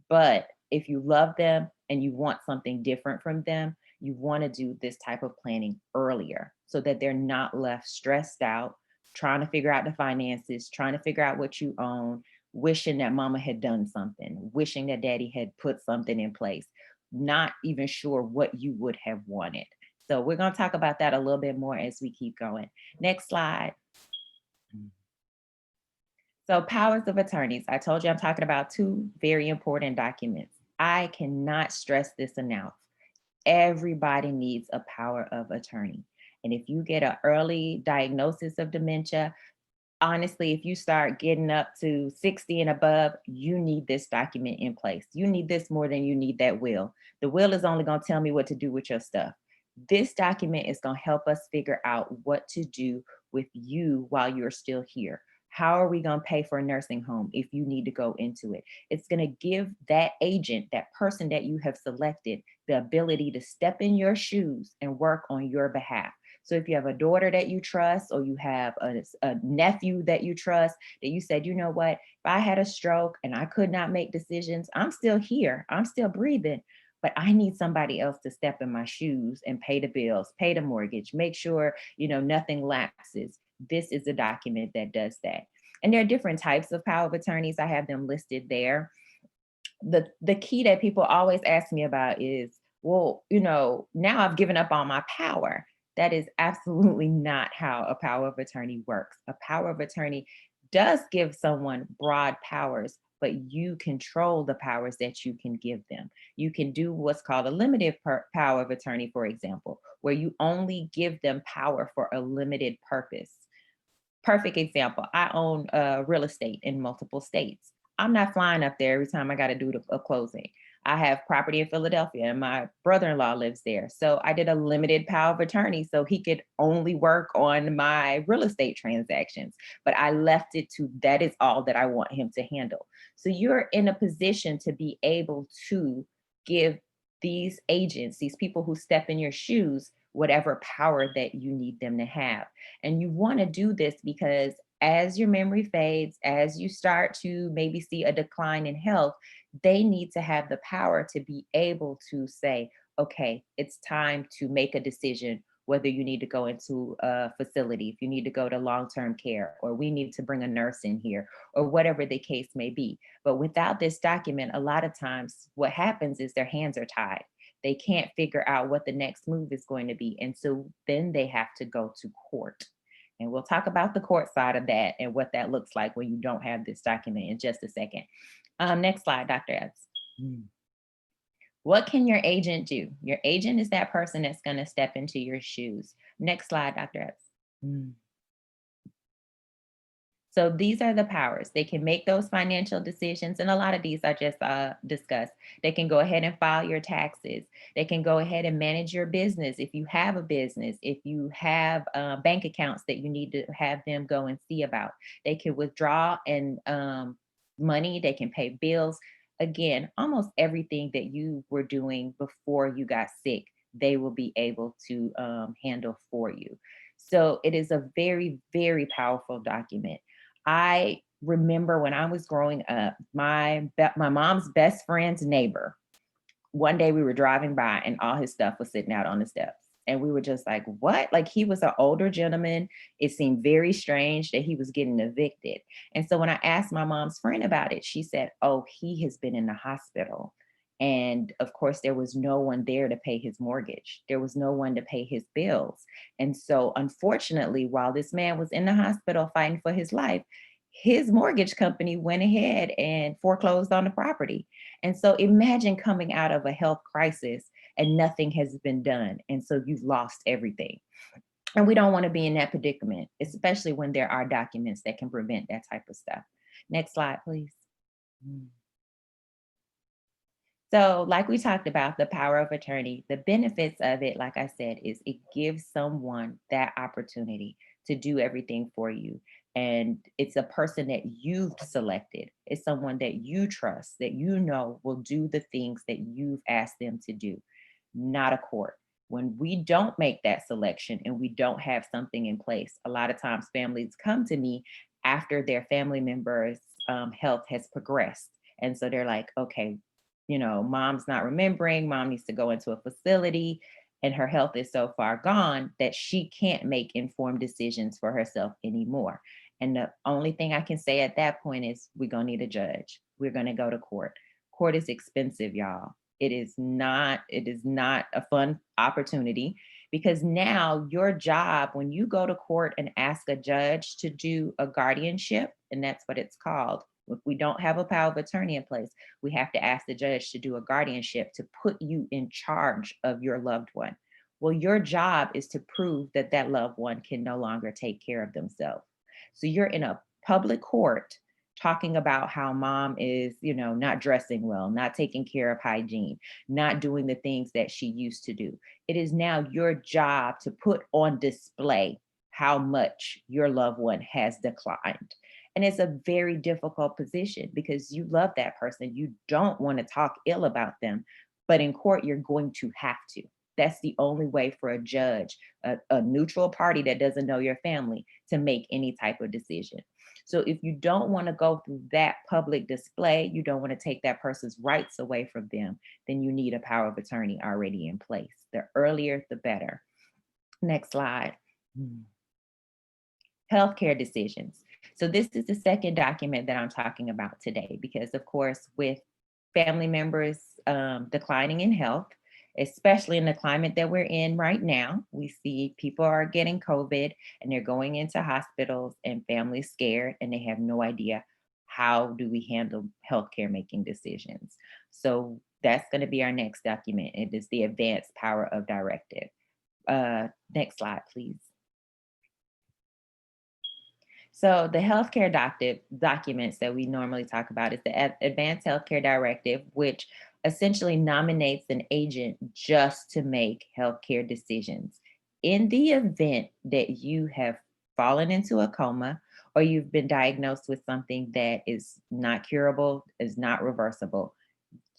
But if you love them and you want something different from them, you want to do this type of planning earlier so that they're not left stressed out, trying to figure out the finances, trying to figure out what you own, wishing that mama had done something, wishing that daddy had put something in place, not even sure what you would have wanted. So we're going to talk about that a little bit more as we keep going. Next slide. So powers of attorneys. I told you I'm talking about two very important documents. I cannot stress this enough. Everybody needs a power of attorney. And if you get an early diagnosis of dementia, honestly, if you start getting up to 60 and above, you need this document in place. You need this more than you need that will. The will is only going to tell me what to do with your stuff. This document is going to help us figure out what to do with you while you're still here. How are we going to pay for a nursing home if you need to go into it? It's going to give that agent, that person that you have selected, the ability to step in your shoes and work on your behalf. So if you have a daughter that you trust, or you have a nephew that you trust, that you said, you know what, if I had a stroke and I could not make decisions, I'm still here, I'm still breathing, but I need somebody else to step in my shoes and pay the bills, pay the mortgage, make sure, nothing lapses. This is a document that does that. And there are different types of power of attorneys. I have them listed there. The key that people always ask me about is, well, now I've given up on my power. That is absolutely not how a power of attorney works. A power of attorney does give someone broad powers, but you control the powers that you can give them. You can do what's called a limited power of attorney, for example, where you only give them power for a limited purpose. Perfect example. I own real estate in multiple states. I'm not flying up there every time I got to do a closing. I have property in Philadelphia and my brother-in-law lives there. So I did a limited power of attorney so he could only work on my real estate transactions. But I left it to that is all that I want him to handle. So you're in a position to be able to give these agents, these people who step in your shoes, whatever power that you need them to have. And you want to do this because as your memory fades, as you start to maybe see a decline in health, they need to have the power to be able to say, okay, it's time to make a decision whether you need to go into a facility, if you need to go to long-term care, or we need to bring a nurse in here, or whatever the case may be. But without this document, a lot of times what happens is their hands are tied. They can't figure out what the next move is going to be. And so then they have to go to court. And we'll talk about the court side of that and what that looks like when you don't have this document in just a second. Next slide, Dr. Epps. What can your agent do? Your agent is that person that's going to step into your shoes. Next slide, Dr. Epps. So these are the powers. They can make those financial decisions. And a lot of these I just discussed. They can go ahead and file your taxes. They can go ahead and manage your business. If you have a business, if you have bank accounts that you need to have them go and see about, they can withdraw and money. They can pay bills. Again, almost everything that you were doing before you got sick, they will be able to handle for you. So it is a very, very powerful document. I remember when I was growing up, my mom's best friend's neighbor, one day we were driving by and all his stuff was sitting out on the steps. And we were just like, what? Like, he was an older gentleman. It seemed very strange that he was getting evicted. And so when I asked my mom's friend about it, she said, oh, he has been in the hospital. And of course, there was no one there to pay his mortgage. There was no one to pay his bills. And so unfortunately, while this man was in the hospital fighting for his life, his mortgage company went ahead and foreclosed on the property. And so imagine coming out of a health crisis and nothing has been done. And so you've lost everything. And we don't want to be in that predicament, especially when there are documents that can prevent that type of stuff. Next slide, please. So like we talked about, the power of attorney, the benefits of it, like I said, is it gives someone that opportunity to do everything for you. And it's a person that you've selected. It's someone that you trust, that you know will do the things that you've asked them to do, not a court. When we don't make that selection and we don't have something in place, a lot of times families come to me after their family member's health has progressed. And so they're like, okay, mom's not remembering, mom needs to go into a facility, and her health is so far gone that she can't make informed decisions for herself anymore. And the only thing I can say at that point is we're going to need a judge. We're going to go to court. Court is expensive, y'all. It is not a fun opportunity, because now your job, when you go to court and ask a judge to do a guardianship, and that's what it's called. If we don't have a power of attorney in place, we have to ask the judge to do a guardianship to put you in charge of your loved one. Well, your job is to prove that that loved one can no longer take care of themselves. So you're in a public court talking about how mom is, not dressing well, not taking care of hygiene, not doing the things that she used to do. It is now your job to put on display how much your loved one has declined. And it's a very difficult position because you love that person. You don't want to talk ill about them, but in court, you're going to have to. That's the only way for a judge, a neutral party that doesn't know your family, to make any type of decision. So if you don't want to go through that public display, you don't want to take that person's rights away from them, then you need a power of attorney already in place. The earlier, the better. Next slide. Healthcare decisions. So this is the second document that I'm talking about today, because of course, with family members declining in health, especially in the climate that we're in right now, we see people are getting COVID and they're going into hospitals, and families scared and they have no idea, how do we handle healthcare making decisions? So that's going to be our next document. It is the advanced power of directive. Next slide, please. So the healthcare documents that we normally talk about is the Advanced Healthcare Directive, which essentially nominates an agent just to make healthcare decisions. In the event that you have fallen into a coma, or you've been diagnosed with something that is not curable, is not reversible,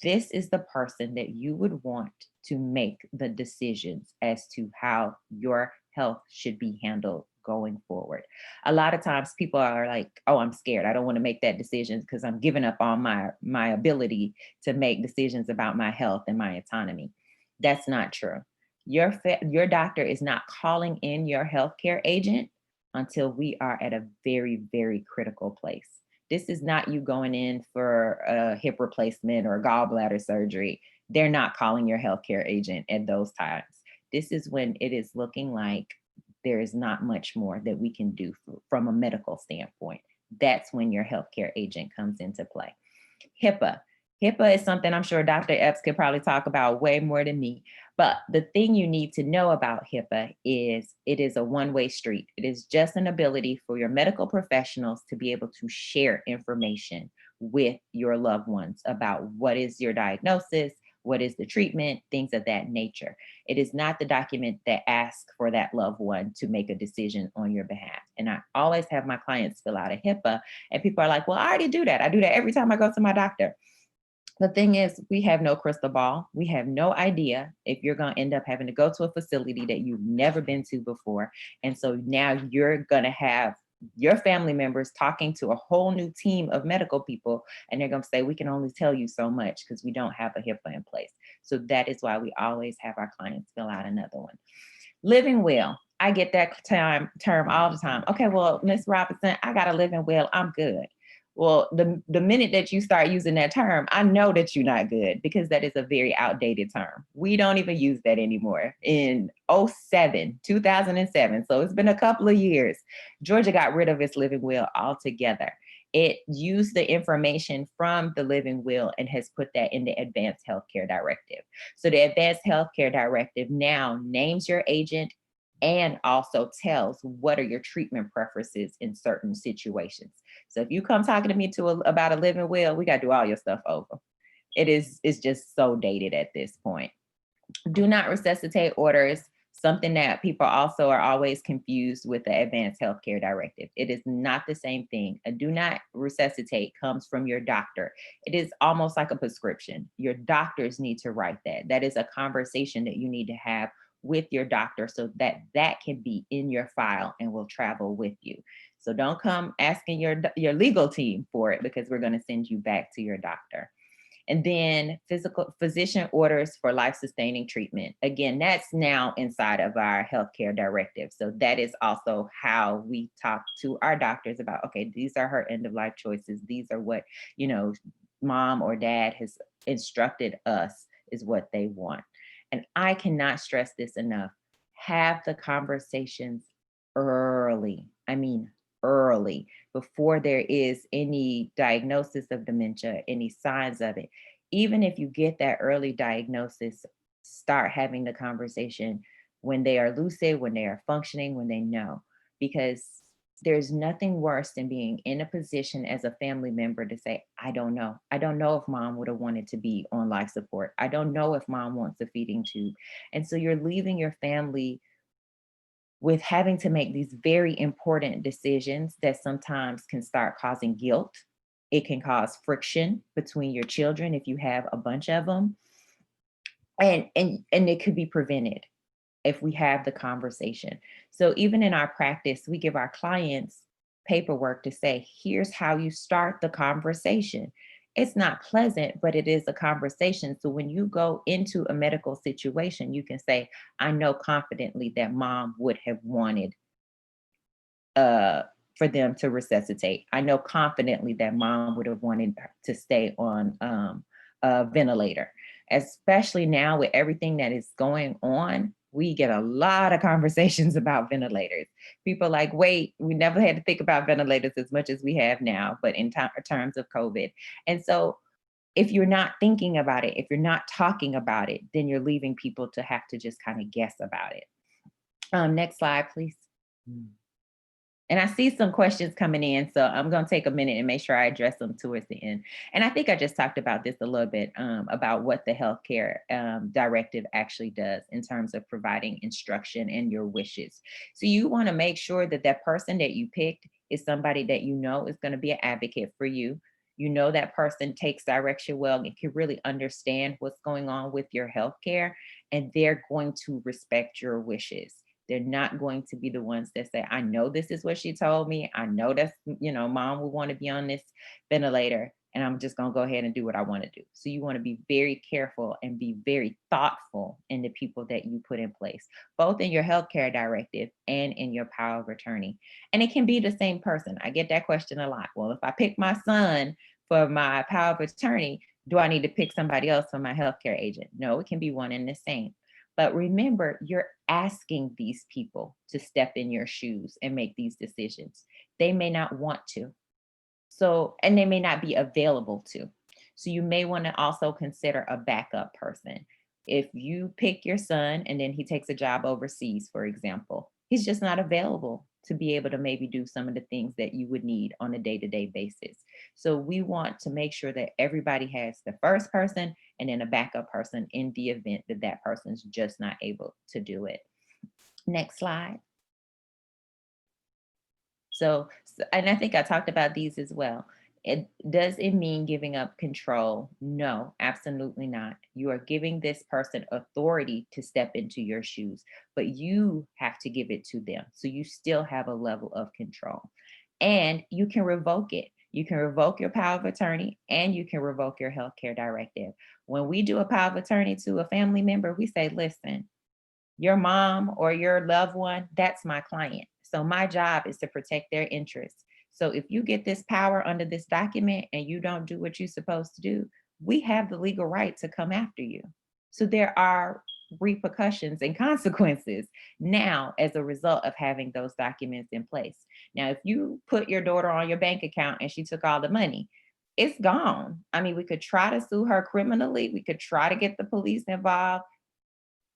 this is the person that you would want to make the decisions as to how your health should be handled going forward. A lot of times people are like, oh, I'm scared. I don't want to make that decision because I'm giving up on my ability to make decisions about my health and my autonomy. That's not true. Your doctor is not calling in your healthcare agent until we are at a very, very critical place. This is not you going in for a hip replacement or gallbladder surgery. They're not calling your healthcare agent at those times. This is when it is looking like there is not much more that we can do from a medical standpoint. That's when your healthcare agent comes into play. HIPAA. HIPAA is something I'm sure Dr. Epps could probably talk about way more than me. But the thing you need to know about HIPAA is it is a one-way street. It is just an ability for your medical professionals to be able to share information with your loved ones about what is your diagnosis, what is the treatment, things of that nature. It is not the document that asks for that loved one to make a decision on your behalf. And I always have my clients fill out a HIPAA, and people are like, well, I already do that. I do that every time I go to my doctor. The thing is, we have no crystal ball. We have no idea if you're going to end up having to go to a facility that you've never been to before. And so now you're going to have your family members talking to a whole new team of medical people, and they're going to say, we can only tell you so much because we don't have a HIPAA in place. So that is why we always have our clients fill out another one. Living will. I get that term all the time. Okay, well, Ms. Robinson, I got a living will. I'm good. Well, the minute that you start using that term, I know that you're not good, because that is a very outdated term. We don't even use that anymore. In 2007, so it's been a couple of years, Georgia got rid of its living will altogether. It used the information from the living will and has put that in the Advanced Healthcare Directive. So the Advanced Healthcare Directive now names your agent and also tells what are your treatment preferences in certain situations. So if you come talking to me about a living will, we got to do all your stuff over. It's just so dated at this point. Do not resuscitate orders, something that people also are always confused with the Advanced Healthcare Directive. It is not the same thing. A do not resuscitate comes from your doctor. It is almost like a prescription. Your doctors need to write that. That is a conversation that you need to have with your doctor so that that can be in your file and will travel with you. So don't come asking your legal team for it, because we're going to send you back to your doctor. And then physician orders for life-sustaining treatment. Again, that's now inside of our healthcare directive. So that is also how we talk to our doctors about, okay, these are her end-of-life choices. These are what, mom or dad has instructed us is what they want. And I cannot stress this enough. Have the conversations early. I mean, early, before there is any diagnosis of dementia, any signs of it. Even if you get that early diagnosis, start having the conversation when they are lucid, when they are functioning, when they know, because there's nothing worse than being in a position as a family member to say, I don't know. I don't know if mom would have wanted to be on life support. I don't know if mom wants a feeding tube. And so you're leaving your family with having to make these very important decisions that sometimes can start causing guilt. It can cause friction between your children if you have a bunch of them. And it could be prevented if we have the conversation. So even in our practice, we give our clients paperwork to say, here's how you start the conversation. It's not pleasant, but it is a conversation. So when you go into a medical situation, you can say, I know confidently that mom would have wanted for them to resuscitate. I know confidently that mom would have wanted to stay on a ventilator. Especially now with everything that is going on, we get a lot of conversations about ventilators. People like, wait, we never had to think about ventilators as much as we have now, but in terms of COVID. And so if you're not thinking about it, if you're not talking about it, then you're leaving people to have to just kind of guess about it. Next slide, please. And I see some questions coming in, so I'm going to take a minute and make sure I address them towards the end. And I think I just talked about this a little bit about what the healthcare directive actually does in terms of providing instruction and your wishes. So you want to make sure that that person that you picked is somebody that you know is going to be an advocate for you. You know that person takes direction well and can really understand what's going on with your healthcare, and they're going to respect your wishes. They're not going to be the ones that say, I know this is what she told me. I know that's, mom would want to be on this ventilator, and I'm just going to go ahead and do what I want to do. So you want to be very careful and be very thoughtful in the people that you put in place, both in your healthcare directive and in your power of attorney. And it can be the same person. I get that question a lot. Well, if I pick my son for my power of attorney, do I need to pick somebody else for my healthcare agent? No, it can be one and the same. But remember, you're asking these people to step in your shoes and make these decisions. They may not want to. So, and they may not be available to. So you may want to also consider a backup person. If you pick your son and then he takes a job overseas, for example, he's just not available to be able to maybe do some of the things that you would need on a day-to-day basis. So we want to make sure that everybody has the first person and then a backup person in the event that that person's just not able to do it. Next slide. So, and I think I talked about these as well. Does it mean giving up control? No, absolutely not. You are giving this person authority to step into your shoes, but you have to give it to them. So you still have a level of control, and you can revoke it. You can revoke your power of attorney, and you can revoke your healthcare directive. When we do a power of attorney to a family member, we say, listen, your mom or your loved one, that's my client. So my job is to protect their interests. So if you get this power under this document and you don't do what you're supposed to do, we have the legal right to come after you. So there are repercussions and consequences now as a result of having those documents in place. Now, if you put your daughter on your bank account and she took all the money, it's gone. I mean, we could try to sue her criminally. We could try to get the police involved.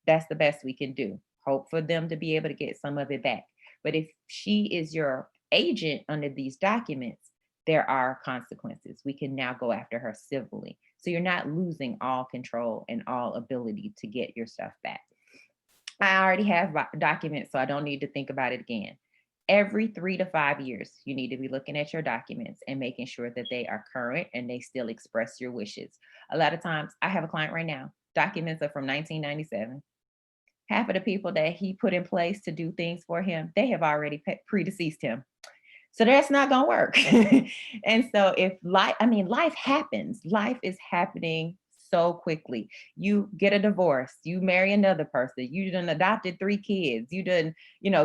That's the best we can do. Hope for them to be able to get some of it back. But if she is your agent under these documents, there are consequences. We can now go after her civilly. So you're not losing all control and all ability to get your stuff back. I already have documents, so I don't need to think about it again. Every 3 to 5 years, you need to be looking at your documents and making sure that they are current and they still express your wishes. A lot of times, I have a client right now, documents are from 1997. Half of the people that he put in place to do things for him, they have already predeceased him. So that's not going to work. And so if life happens, life is happening so quickly. You get a divorce, you marry another person, you done adopted 3 kids, you done,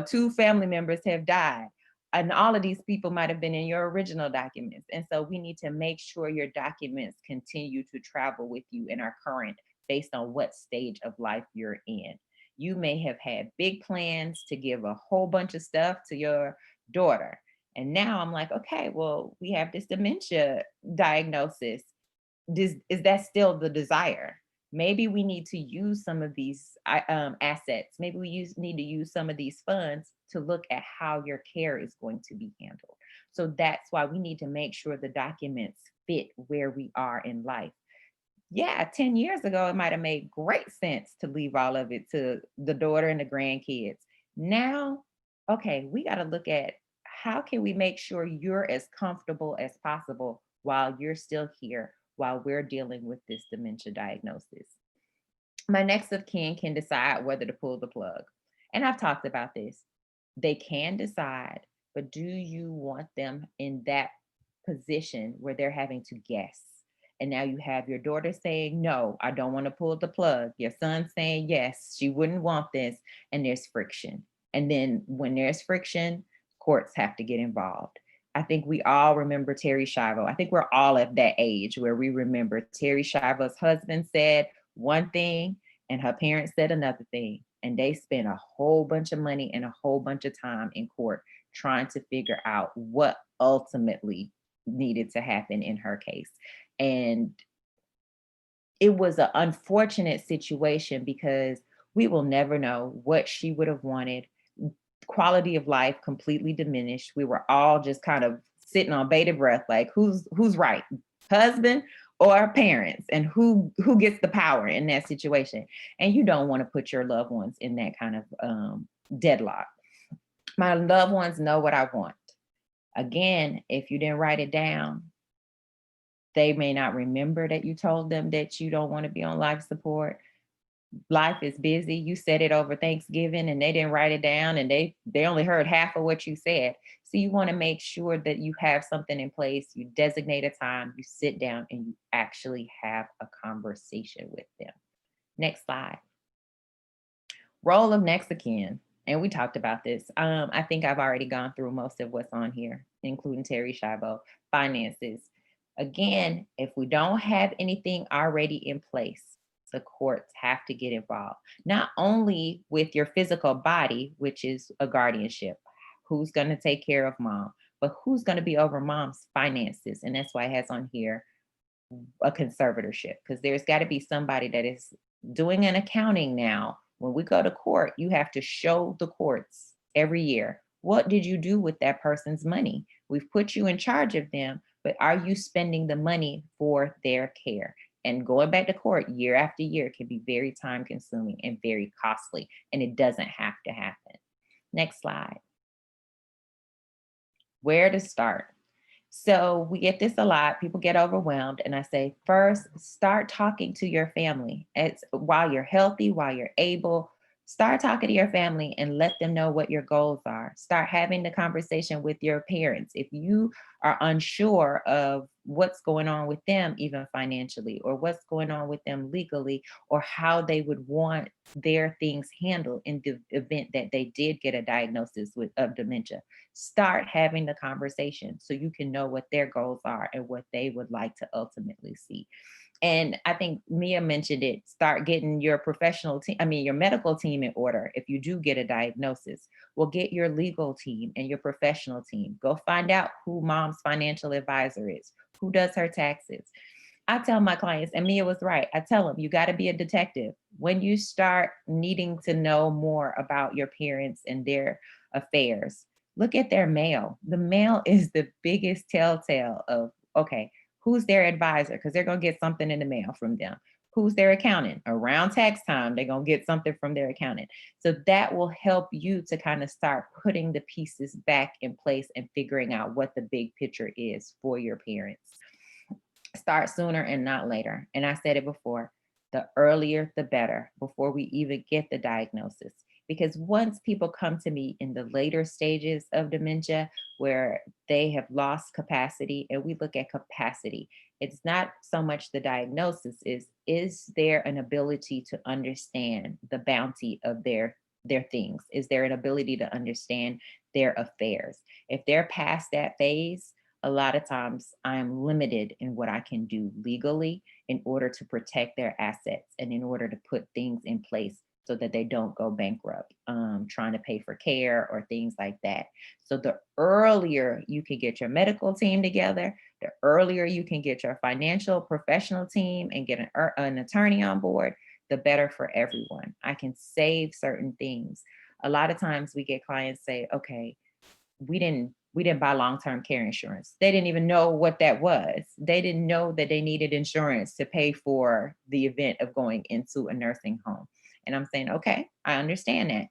2 family members have died. And all of these people might have been in your original documents. And so we need to make sure your documents continue to travel with you and are current based on what stage of life you're in. You may have had big plans to give a whole bunch of stuff to your daughter. And now I'm like, okay, well, we have this dementia diagnosis. Is that still the desire? Maybe we need to use some of these assets. Maybe we need to use some of these funds to look at how your care is going to be handled. So that's why we need to make sure the documents fit where we are in life. Yeah, 10 years ago, it might have made great sense to leave all of it to the daughter and the grandkids. Now, okay, we got to look at how can we make sure you're as comfortable as possible while you're still here, while we're dealing with this dementia diagnosis. My next of kin can decide whether to pull the plug. And I've talked about this. They can decide, but do you want them in that position where they're having to guess? And now you have your daughter saying, no, I don't want to pull the plug. Your son saying, yes, she wouldn't want this. And there's friction. And then when there's friction, courts have to get involved. I think we all remember Terry Schiavo. I think we're all at that age where we remember Terry Schiavo's husband said one thing and her parents said another thing. And they spent a whole bunch of money and a whole bunch of time in court trying to figure out what ultimately needed to happen in her case. And it was an unfortunate situation because we will never know what she would have wanted. Quality of life completely diminished. We were all just kind of sitting on bated breath, like who's right, husband or parents, and who gets the power in that situation. And you don't want to put your loved ones in that kind of deadlock. My loved ones know what I want. Again, if you didn't write it down, they may not remember that you told them that you don't want to be on life support. Life is busy. You said it over Thanksgiving and they didn't write it down and they only heard half of what you said. So you want to make sure that you have something in place. You designate a time, you sit down and you actually have a conversation with them. Next slide. Role of next of kin. And we talked about this. I think I've already gone through most of what's on here, including Terry Schiavo. Finances. Again, if we don't have anything already in place, the courts have to get involved, not only with your physical body, which is a guardianship, who's going to take care of mom, but who's going to be over mom's finances. And that's why it has on here a conservatorship, because there's got to be somebody that is doing an accounting now. When we go to court, you have to show the courts every year, what did you do with that person's money? We've put you in charge of them, but are you spending the money for their care? And going back to court year after year can be very time consuming and very costly, and it doesn't have to happen. Next slide. Where to start? So we get this a lot. People get overwhelmed. And I say, first, start talking to your family. It's while you're healthy, while you're able, start talking to your family and let them know what your goals are. Start having the conversation with your parents. If you are unsure of what's going on with them, even financially, or what's going on with them legally, or how they would want their things handled in the event that they did get a diagnosis of dementia, start having the conversation so you can know what their goals are and what they would like to ultimately see. And I think Mia mentioned it, start getting your professional team, your medical team in order. If you do get a diagnosis, well, get your legal team and your professional team. Go find out who mom's financial advisor is, who does her taxes. I tell my clients, and Mia was right, I tell them, you got to be a detective. When you start needing to know more about your parents and their affairs, look at their mail. The mail is the biggest telltale of, okay, who's their advisor? Because they're going to get something in the mail from them. Who's their accountant? Around tax time, they're going to get something from their accountant. So that will help you to kind of start putting the pieces back in place and figuring out what the big picture is for your parents. Start sooner and not later. And I said it before, the earlier, the better, before we even get the diagnosis. Because once people come to me in the later stages of dementia where they have lost capacity, and we look at capacity, it's not so much the diagnosis, is there an ability to understand the bounty of their things? Is there an ability to understand their affairs? If they're past that phase, a lot of times I'm limited in what I can do legally in order to protect their assets and in order to put things in place so that they don't go bankrupt, trying to pay for care or things like that. So the earlier you can get your medical team together, the earlier you can get your financial professional team and get an attorney on board, the better for everyone. I can save certain things. A lot of times we get clients say, okay, we didn't buy long-term care insurance. They didn't even know what that was. They didn't know that they needed insurance to pay for the event of going into a nursing home. And I'm saying, okay, I understand that.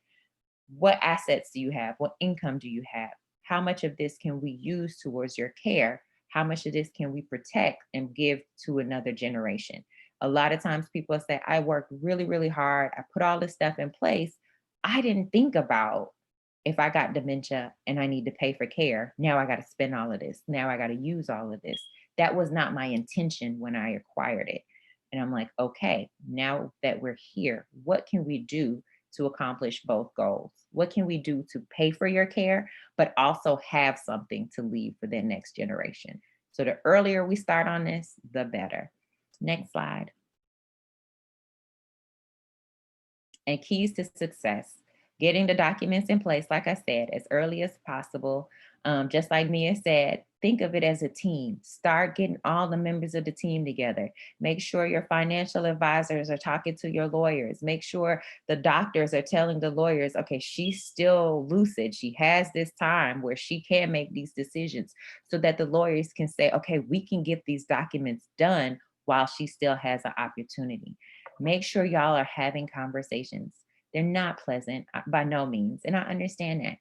What assets do you have? What income do you have? How much of this can we use towards your care? How much of this can we protect and give to another generation? A lot of times people say, I worked really, really hard. I put all this stuff in place. I didn't think about if I got dementia and I need to pay for care, now I got to spend all of this. Now I got to use all of this. That was not my intention when I acquired it. And I'm like, okay, now that we're here, what can we do to accomplish both goals? What can we do to pay for your care, but also have something to leave for the next generation? So the earlier we start on this, the better. Next slide. And keys to success. Getting the documents in place, like I said, as early as possible. Just like Mia said, think of it as a team. Start getting all the members of the team together. Make sure your financial advisors are talking to your lawyers. Make sure the doctors are telling the lawyers, okay, she's still lucid. She has this time where she can make these decisions so that the lawyers can say, okay, we can get these documents done while she still has an opportunity. Make sure y'all are having conversations. They're not pleasant by no means. And I understand that,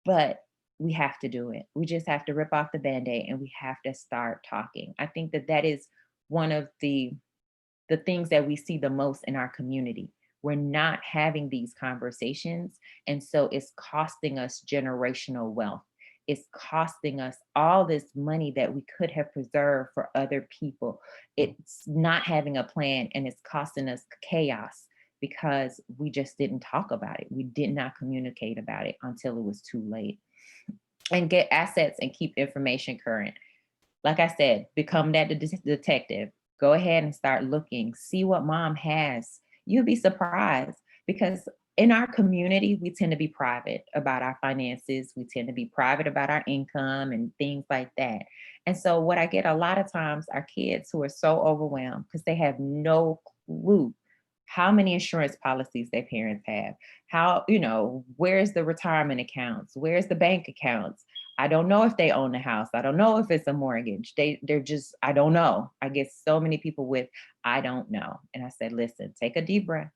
but we have to do it. We just have to rip off the Band-Aid and we have to start talking. I think that that is one of the things that we see the most in our community. We're not having these conversations. And so it's costing us generational wealth. It's costing us all this money that we could have preserved for other people. It's not having a plan, and it's costing us chaos because we just didn't talk about it. We did not communicate about it until it was too late. And get assets and keep information current. Like I said, become that detective. Go ahead and start looking, see what mom has. You'll be surprised because in our community, we tend to be private about our finances. We tend to be private about our income and things like that. And so what I get a lot of times are kids who are so overwhelmed because they have no clue how many insurance policies their parents have, how, where's the retirement accounts, where's the bank accounts. I don't know if they own the house. I don't know if it's a mortgage. They're just, I don't know. I get so many people with, I don't know. And I said, listen, take a deep breath.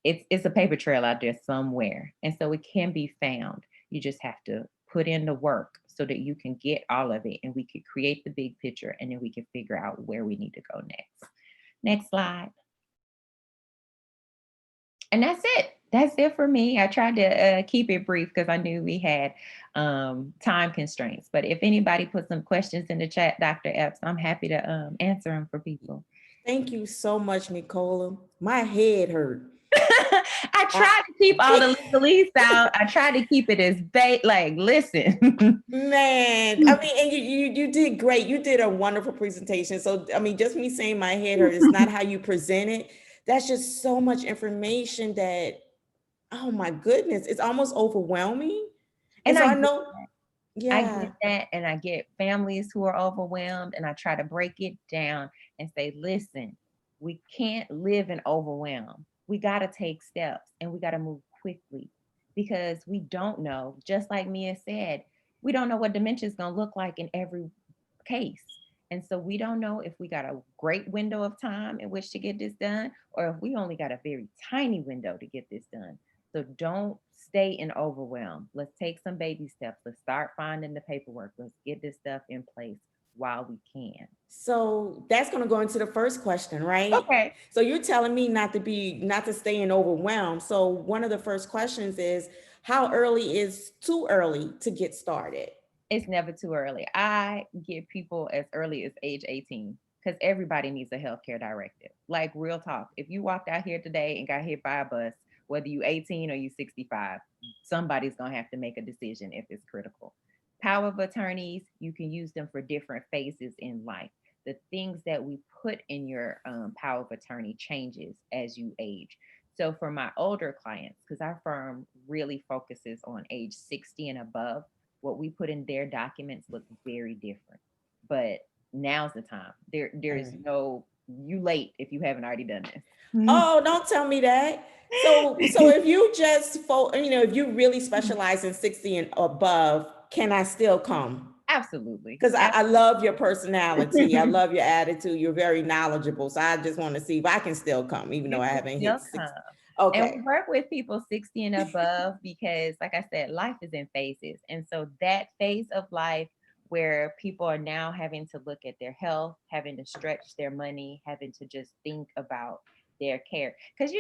It's a paper trail out there somewhere. And so it can be found. You just have to put in the work so that you can get all of it and we can create the big picture and then we can figure out where we need to go next. Next slide. And that's it. That's it for me. I tried to keep it brief because I knew we had time constraints. But if anybody put some questions in the chat, Dr. Epps, I'm happy to answer them for people. Thank you so much, Nicola. My head hurt. I tried to keep all the legalese out. I tried to keep it as listen. Man, I mean, and you did great. You did a wonderful presentation. So, I mean, just me saying my head hurt is not how you present it. That's just so much information that, oh my goodness, it's almost overwhelming. And so I know, I yeah. get that, and I get families who are overwhelmed, and I try to break it down and say, listen, we can't live in overwhelm. We got to take steps and we got to move quickly because we don't know, just like Mia said, we don't know what dementia is going to look like in every case. And so we don't know if we got a great window of time in which to get this done, or if we only got a very tiny window to get this done. So don't stay in overwhelm. Let's take some baby steps. Let's start finding the paperwork. Let's get this stuff in place while we can. So that's going to go into the first question, right? Okay. So you're telling me not to stay in overwhelmed. So one of the first questions is, how early is too early to get started? It's never too early. I get people as early as age 18 because everybody needs a healthcare directive. Like, real talk. If you walked out here today and got hit by a bus, whether you 18 or you 65, somebody's going to have to make a decision if it's critical. Power of attorneys, you can use them for different phases in life. The things that we put in your power of attorney changes as you age. So for my older clients, because our firm really focuses on age 60 and above, what we put in their documents looks very different. But now's the time. There's Right. no, you late if you haven't already done this. Oh, don't tell me that. So if you just, if you really specialize in 60 and above, can I still come? Absolutely. Because I love your personality. I love your attitude. You're very knowledgeable. So I just want to see if I can still come, even though I haven't hit 60. Okay. And we work with people 60 and above because, like I said, life is in phases. And so that phase of life where people are now having to look at their health, having to stretch their money, having to just think about their care. Because,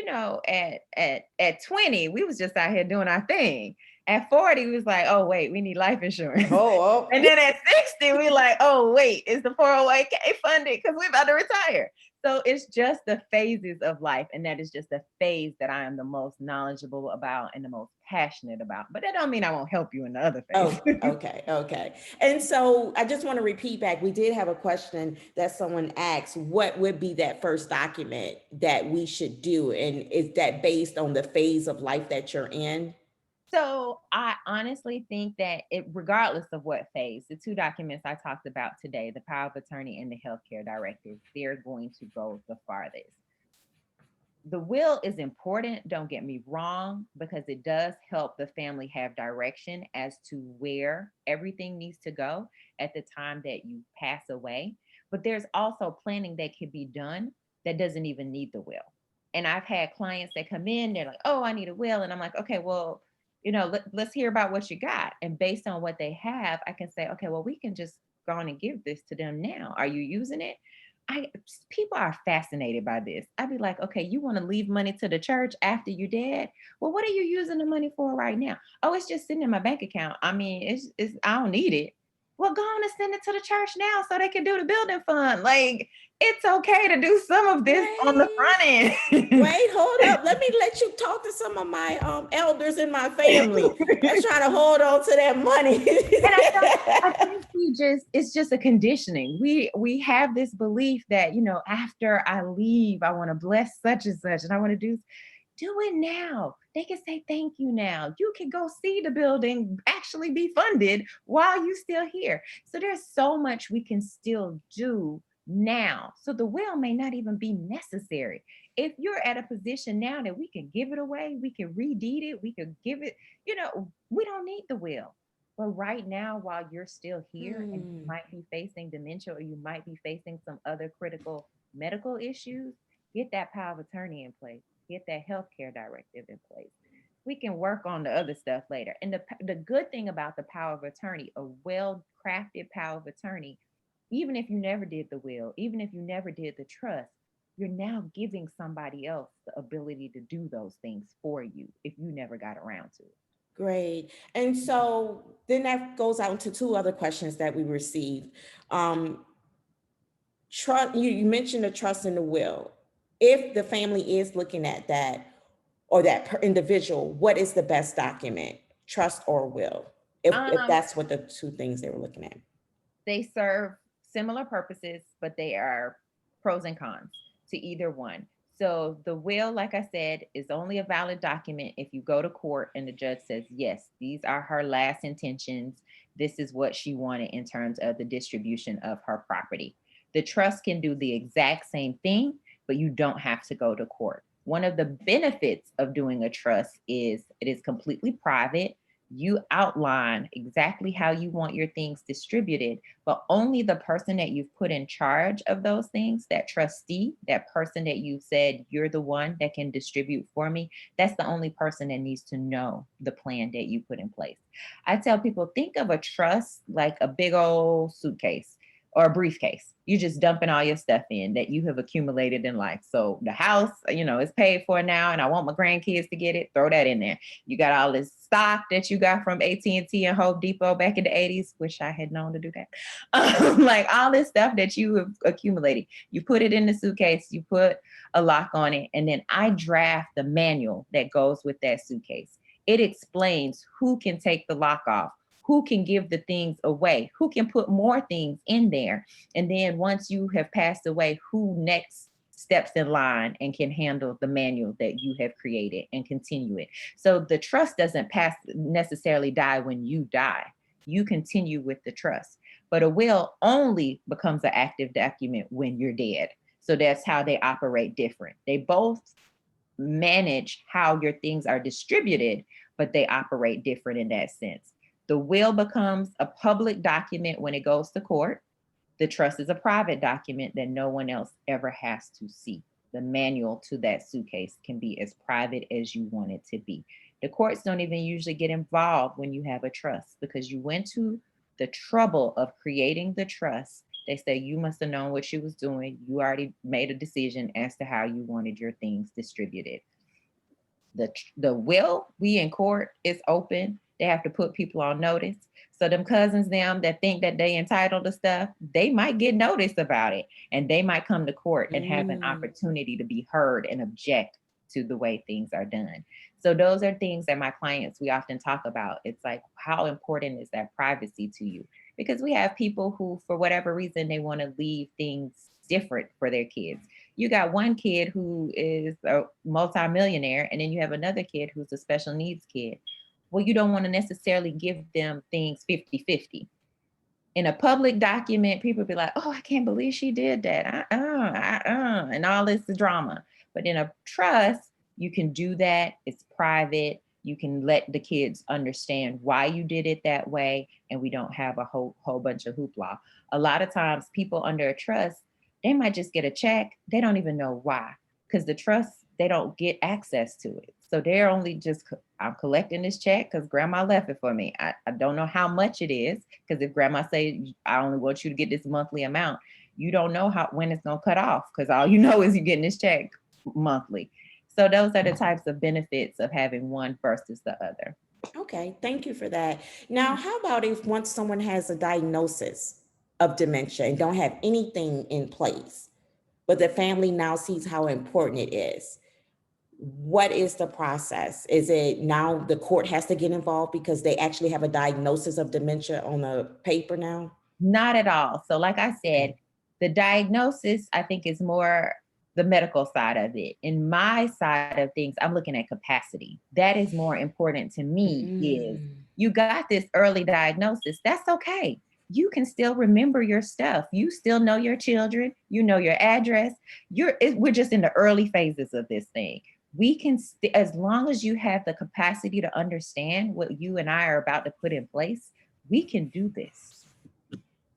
at 20, we was just out here doing our thing. At 40, we was like, oh, wait, we need life insurance. Oh. And then at 60, we like, oh, wait, is the 401k funded? Because we're about to retire. So it's just the phases of life. And that is just the phase that I am the most knowledgeable about and the most passionate about. But that don't mean I won't help you in the other phase. Oh, okay. And so I just want to repeat back. We did have a question that someone asked, what would be that first document that we should do? And is that based on the phase of life that you're in? So I honestly think that regardless of what phase, the two documents I talked about today, the power of attorney and the healthcare directive, they're going to go the farthest. The will is important, don't get me wrong, because it does help the family have direction as to where everything needs to go at the time that you pass away. But there's also planning that can be done that doesn't even need the will. And I've had clients that come in, they're like, oh, I need a will. And I'm like, okay, well, let's hear about what you got. And based on what they have, I can say, okay, well, we can just go on and give this to them now. Are you using it? People are fascinated by this. I'd be like, okay, you want to leave money to the church after you're dead? Well, what are you using the money for right now? Oh, it's just sitting in my bank account. I mean, it's I don't need it. Well, go on and send it to the church now so they can do the building fund. Like, it's okay to do some of this on the front end. Wait, hold up. Let me let you talk to some of my elders in my family. Let's try to hold on to that money. And I think it's just a conditioning. We have this belief that, after I leave, I want to bless such and such, and I want to do it now. They can say thank you now. You can go see the building actually be funded while you're still here. So there's so much we can still do now. So the will may not even be necessary. If you're at a position now that we can give it away, we can redeed it, we could give it, we don't need the will. But right now, while you're still here and you might be facing dementia or you might be facing some other critical medical issues, get that power of attorney in place. Get that healthcare directive in place. We can work on the other stuff later. And the good thing about the power of attorney, a well-crafted power of attorney, even if you never did the will, even if you never did the trust, you're now giving somebody else the ability to do those things for you if you never got around to it. Great. And so then that goes out into two other questions that we received. Trust, you mentioned the trust and the will. If the family is looking at that or that individual, what is the best document, trust or will? If that's what the two things they were looking at. They serve similar purposes, but they are pros and cons to either one. So the will, like I said, is only a valid document if you go to court and the judge says, yes, these are her last intentions. This is what she wanted in terms of the distribution of her property. The trust can do the exact same thing, but you don't have to go to court. One of the benefits of doing a trust is it is completely private. You outline exactly how you want your things distributed, but only the person that you've put in charge of those things, that trustee, that person that you said you're the one that can distribute for me, that's the only person that needs to know the plan that you put in place. I tell people, think of a trust like a big old suitcase. or a briefcase. You're just dumping all your stuff in that you have accumulated in life. So the house, is paid for now, and I want my grandkids to get it. Throw that in there. You got all this stock that you got from AT&T and Home Depot back in the 80s. Wish I had known to do that. Like all this stuff that you have accumulated, you put it in the suitcase, you put a lock on it, and then I draft the manual that goes with that suitcase. It explains who can take the lock off, who can give the things away, who can put more things in there. And then once you have passed away, who next steps in line and can handle the manual that you have created and continue it. So the trust doesn't necessarily die when you die. You continue with the trust. But a will only becomes an active document when you're dead. So that's how they operate different. They both manage how your things are distributed, but they operate different in that sense. The will becomes a public document when it goes to court. The trust is a private document that no one else ever has to see. The manual to that suitcase can be as private as you want it to be. The courts don't even usually get involved when you have a trust because you went to the trouble of creating the trust. They say you must have known what you was doing. You already made a decision as to how you wanted your things distributed. The will, we in court, is open. They have to put people on notice. So them cousins, them that think that they entitled to stuff, they might get notice about it, and they might come to court and have an opportunity to be heard and object to the way things are done. So those are things that my clients, we often talk about. It's like, how important is that privacy to you? Because we have people who, for whatever reason, they want to leave things different for their kids. You got one kid who is a multimillionaire, and then you have another kid who's a special needs kid. Well, you don't want to necessarily give them things 50-50. In a public document, people be like, oh, I can't believe she did that. And all this drama. But in a trust, you can do that. It's private. You can let the kids understand why you did it that way. And we don't have a whole bunch of hoopla. A lot of times people under a trust, they might just get a check. They don't even know why. Because the trust, they don't get access to it. So they're only just, I'm collecting this check because grandma left it for me. I don't know how much it is, because if grandma say, I only want you to get this monthly amount, you don't know when it's going to cut off, because all you know is you're getting this check monthly. So those are the types of benefits of having one versus the other. Okay, thank you for that. Now, how about if once someone has a diagnosis of dementia and don't have anything in place, but the family now sees how important it is? What is the process? Is it now the court has to get involved because they actually have a diagnosis of dementia on the paper now? Not at all. So like I said, the diagnosis, I think, is more the medical side of it. In my side of things, I'm looking at capacity. That is more important to me. Is you got this early diagnosis, that's okay. You can still remember your stuff. You still know your children, you know your address. We're just in the early phases of this thing. We can, as long as you have the capacity to understand what you and I are about to put in place, we can do this.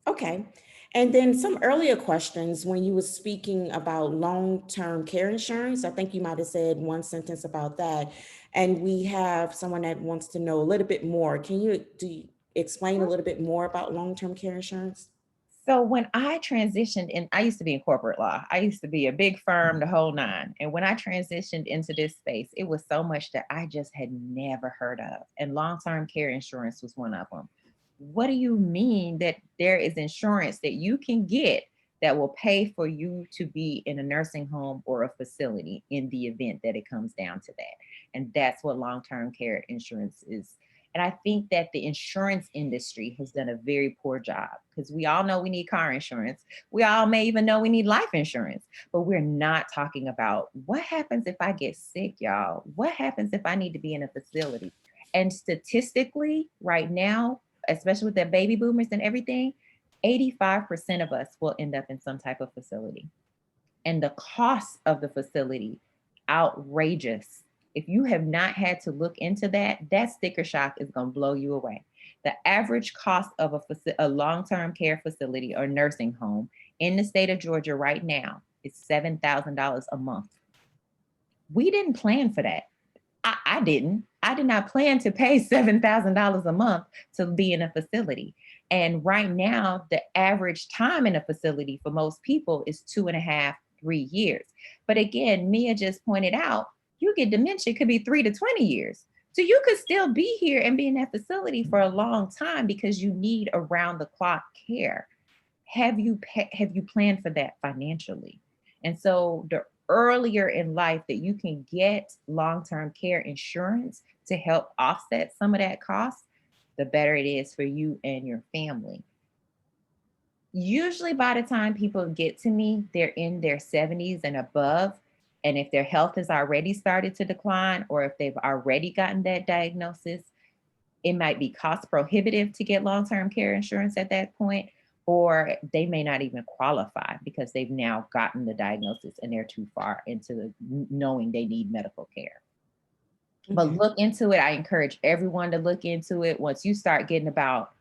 Okay. And then some earlier questions when you were speaking about long-term care insurance, I think you might have said one sentence about that. And we have someone that wants to know a little bit more. Can you explain a little bit more about long-term care insurance? So when I transitioned in, I used to be in corporate law. I used to be a big firm, the whole nine. And when I transitioned into this space, it was so much that I just had never heard of. And long-term care insurance was one of them. What do you mean that there is insurance that you can get that will pay for you to be in a nursing home or a facility in the event that it comes down to that? And that's what long-term care insurance is. And I think that the insurance industry has done a very poor job, because we all know we need car insurance. We all may even know we need life insurance, but we're not talking about what happens if I get sick, y'all. What happens if I need to be in a facility? And statistically, right now, especially with the baby boomers and everything, 85% of us will end up in some type of facility. And the cost of the facility, outrageous. If you have not had to look into that, that sticker shock is going to blow you away. The average cost of a long-term care facility or nursing home in the state of Georgia right now is $7,000 a month. We didn't plan for that. I didn't. I did not plan to pay $7,000 a month to be in a facility. And right now, the average time in a facility for most people is 2.5, 3 years. But again, Mia just pointed out, you get dementia, it could be 3 to 20 years. So you could still be here and be in that facility for a long time because you need around the clock care. Have you planned for that financially? And so the earlier in life that you can get long-term care insurance to help offset some of that cost, the better it is for you and your family. Usually by the time people get to me, they're in their 70s and above. And if their health has already started to decline, or if they've already gotten that diagnosis, it might be cost prohibitive to get long-term care insurance at that point, or they may not even qualify because they've now gotten the diagnosis and they're too far into knowing they need medical care. But look into it. I encourage everyone to look into it. Once you start getting about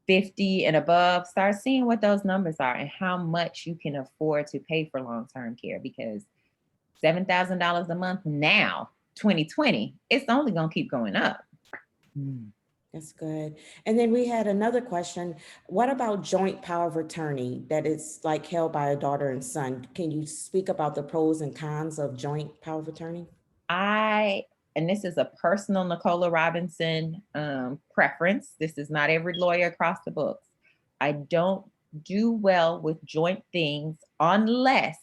50 and above, start seeing what those numbers are and how much you can afford to pay for long-term care, because $7,000 a month now, 2020, it's only going to keep going up. That's good. And then we had another question. What about joint power of attorney that is like held by a daughter and son? Can you speak about the pros and cons of joint power of attorney? And this is a personal Nicola Robinson preference. This is not every lawyer across the books. I don't do well with joint things unless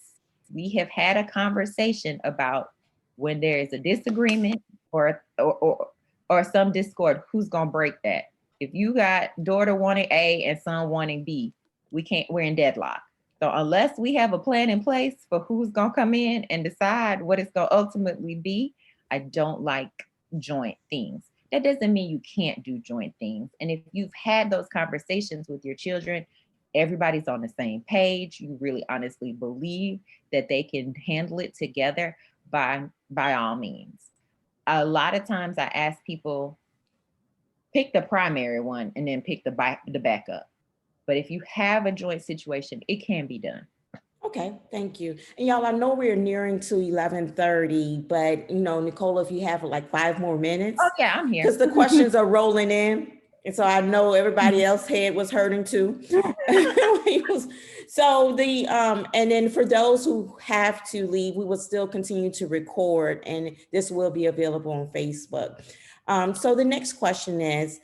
we have had a conversation about when there is a disagreement or some discord, who's gonna break that? If you got daughter wanting A and son wanting B, we're in deadlock. So unless we have a plan in place for who's gonna come in and decide what it's gonna ultimately be, I don't like joint things. That doesn't mean you can't do joint things. And if you've had those conversations with your children, everybody's on the same page, you really honestly believe that they can handle it together, by all means. A lot of times I ask people, pick the primary one and then pick the backup. But if you have a joint situation, it can be done. Okay, thank you. And y'all, I know we're nearing to 11:30, but Nicola, if you have like 5 more minutes. Oh yeah, I'm here. Because the questions are rolling in. And so I know everybody else's head was hurting too. So and then for those who have to leave, we will still continue to record, and this will be available on Facebook. So the next question is,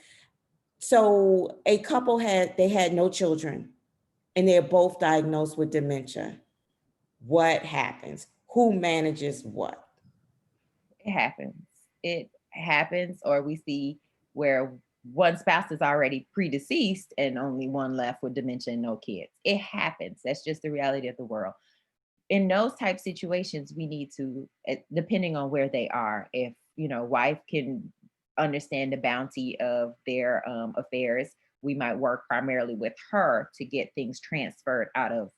so a couple had no children and they're both diagnosed with dementia. What happens? Who manages what? It happens, or we see where one spouse is already predeceased and only one left with dementia and no kids. It happens. That's just the reality of the world. In those type situations, we need to, depending on where they are, if wife can understand the bounty of their affairs, we might work primarily with her to get things transferred out of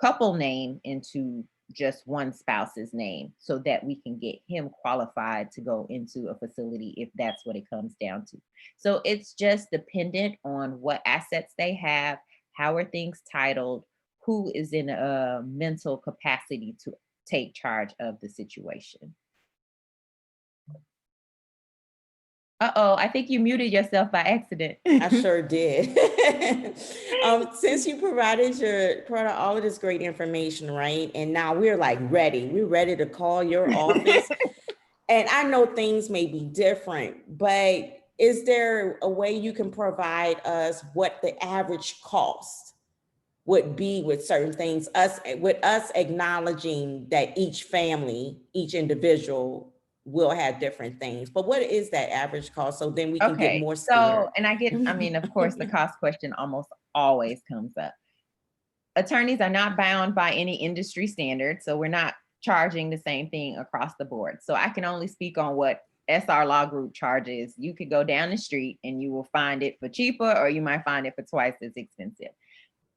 couple name into just one spouse's name, so that we can get him qualified to go into a facility if that's what it comes down to. So it's just dependent on what assets they have, how are things titled, who is in a mental capacity to take charge of the situation. Uh-oh, I think you muted yourself by accident. I sure did. Since you provided all of this great information, right? And now we're like ready. We're ready to call your office. And I know things may be different, but is there a way you can provide us what the average cost would be with certain things, with us acknowledging that each family, each individual will have different things, but what is that average cost? So then we can get more scared. So, and of course, the cost question almost always comes up. Attorneys are not bound by any industry standards, so we're not charging the same thing across the board. So I can only speak on what SR Law Group charges. You could go down the street and you will find it for cheaper, or you might find it for twice as expensive.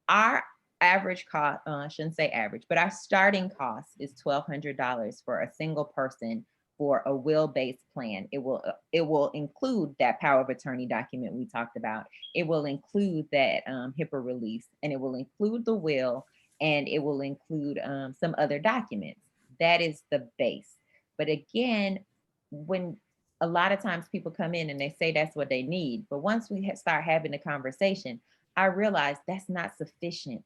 Our average cost, I shouldn't say average, but our starting cost is $1,200 for a single person for a will-based plan. It will include that power of attorney document we talked about. It will include that HIPAA release, and it will include the will, and it will include some other documents. That is the base. But again, when a lot of times people come in and they say that's what they need. But once we start having the conversation, I realize that's not sufficient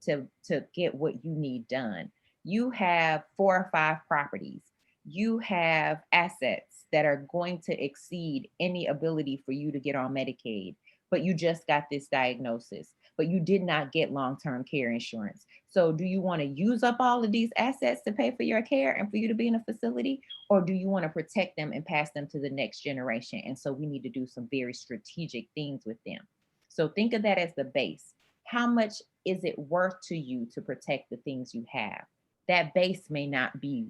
to get what you need done. You have 4 or 5 properties. You have assets that are going to exceed any ability for you to get on Medicaid, but you just got this diagnosis, but you did not get long-term care insurance. So do you want to use up all of these assets to pay for your care and for you to be in a facility? Or do you want to protect them and pass them to the next generation? And so we need to do some very strategic things with them. So think of that as the base. How much is it worth to you to protect the things you have? That base may not be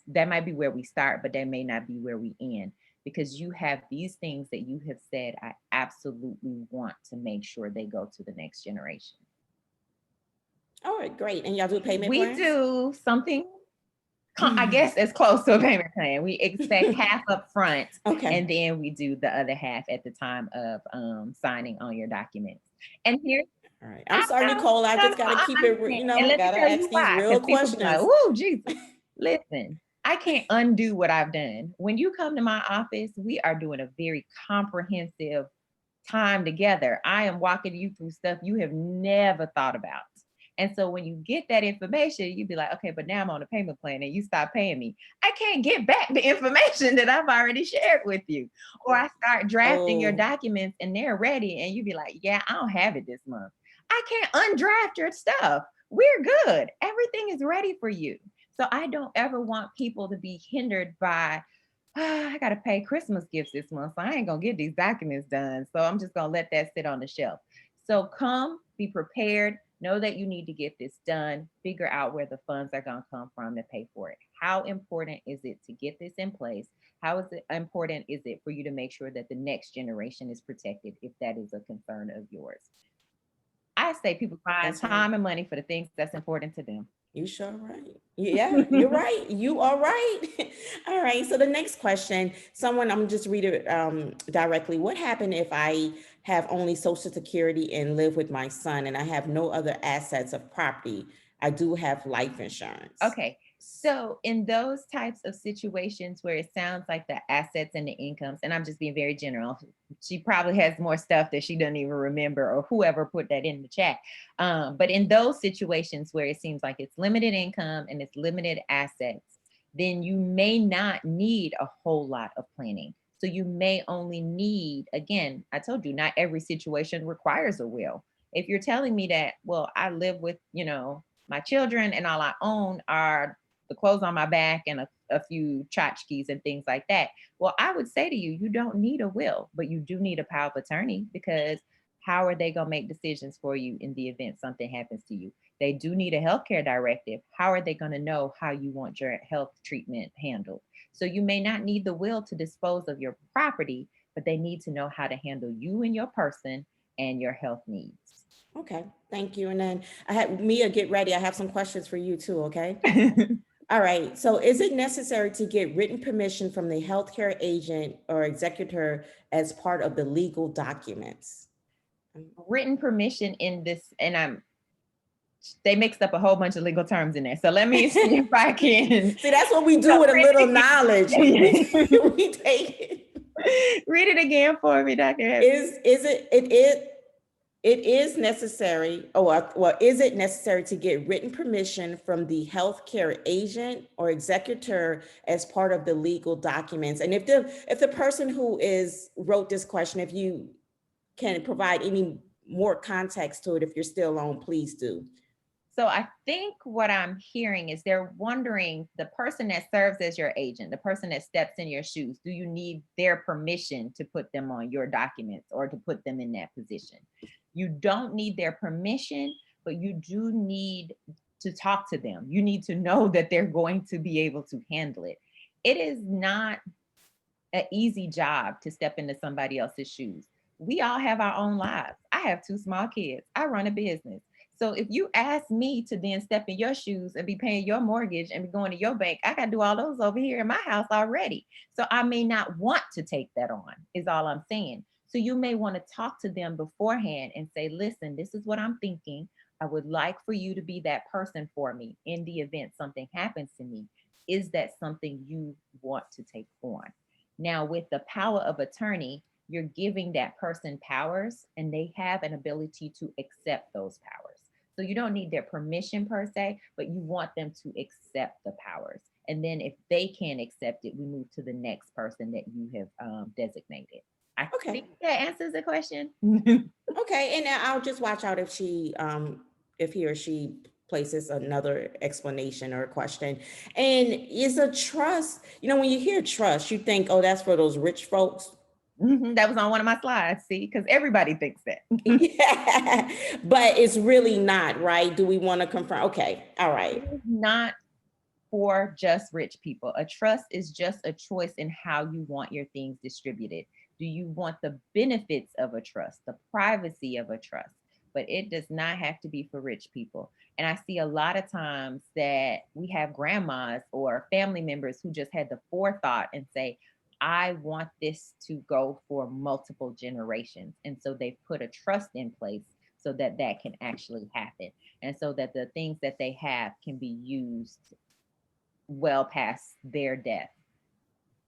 that might be where we start, but that may not be where we end, because you have these things that you have said, I absolutely want to make sure they go to the next generation. All right, great. And y'all do payment We plans? do something, I guess, as close to a payment plan. We expect half up front, Okay. and then we do the other half at the time of signing on your documents. And here, All right. I'm sorry, Nicole. I just got to keep it, and let me got to tell you ask these why, real 'cause people be like, questions. "Woo, Jesus." Listen, I can't undo what I've done. When you come to my office, we are doing a very comprehensive time together. I am walking you through stuff you have never thought about. And so when you get that information, you be like, okay, but now I'm on a payment plan and you stop paying me. I can't get back the information that I've already shared with you. Or I start drafting your documents and they're ready and you be like, yeah, I don't have it this month. I can't undraft your stuff. We're good. Everything is ready for you. So I don't ever want people to be hindered by, I got to pay Christmas gifts this month, so I ain't going to get these documents done. So I'm just going to let that sit on the shelf. So come, be prepared, know that you need to get this done, figure out where the funds are going to come from to pay for it. How important is it to get this in place? How important is it for you to make sure that the next generation is protected if that is a concern of yours? I say people find time and money for the things that's important to them. You sure right. Yeah, you're right. You are right. All right. So the next question, I'm just read it directly. What happened if I have only Social Security and live with my son and I have no other assets of property? I do have life insurance. Okay. So in those types of situations where it sounds like the assets and the incomes, and I'm just being very general, she probably has more stuff that she doesn't even remember, or whoever put that in the chat. But in those situations where it seems like it's limited income and it's limited assets, then you may not need a whole lot of planning. So you may only need, again, I told you, not every situation requires a will. If you're telling me that, well, I live with, my children and all I own are the clothes on my back and a few tchotchkes and things like that. Well, I would say to you, you don't need a will, but you do need a power of attorney, because how are they going to make decisions for you in the event something happens to you? They do need a healthcare directive. How are they going to know how you want your health treatment handled? So you may not need the will to dispose of your property, but they need to know how to handle you and your person and your health needs. Okay, thank you. And then I have Mia, get ready. I have some questions for you too, okay? All right, so is it necessary to get written permission from the healthcare agent or executor as part of the legal documents? Written permission in this, and they mixed up a whole bunch of legal terms in there. So let me see if I can. See, that's what we do with a little knowledge. We take it. Read it again for me, Dr. It is necessary, is it necessary to get written permission from the healthcare agent or executor as part of the legal documents? And if the person who wrote this question, if you can provide any more context to it, if you're still on, please do. So I think what I'm hearing is they're wondering, the person that serves as your agent, the person that steps in your shoes, do you need their permission to put them on your documents or to put them in that position? You don't need their permission, but you do need to talk to them. You need to know that they're going to be able to handle it. It is not an easy job to step into somebody else's shoes. We all have our own lives. I have 2 small kids. I run a business. So if you ask me to then step in your shoes and be paying your mortgage and be going to your bank, I got to do all those over here in my house already. So I may not want to take that on, is all I'm saying. So you may want to talk to them beforehand and say, listen, this is what I'm thinking. I would like for you to be that person for me in the event something happens to me. Is that something you want to take on? Now, with the power of attorney, you're giving that person powers, and they have an ability to accept those powers. So you don't need their permission per se, but you want them to accept the powers. And then if they can't accept it, we move to the next person that you have designated. I think that answers the question. Okay, and I'll just watch out if if he or she places another explanation or a question. And is a trust, when you hear trust, you think, oh, that's for those rich folks. That was on one of my slides, see, because everybody thinks that. Yeah, but it's really not, right? Do we want to confirm? Okay, all right. It is not for just rich people. A trust is just a choice in how you want your things distributed. Do you want the benefits of a trust, the privacy of a trust? But it does not have to be for rich people. And I see a lot of times that we have grandmas or family members who just had the forethought and say, I want this to go for multiple generations. And so they put a trust in place so that that can actually happen. And so that the things that they have can be used well past their death.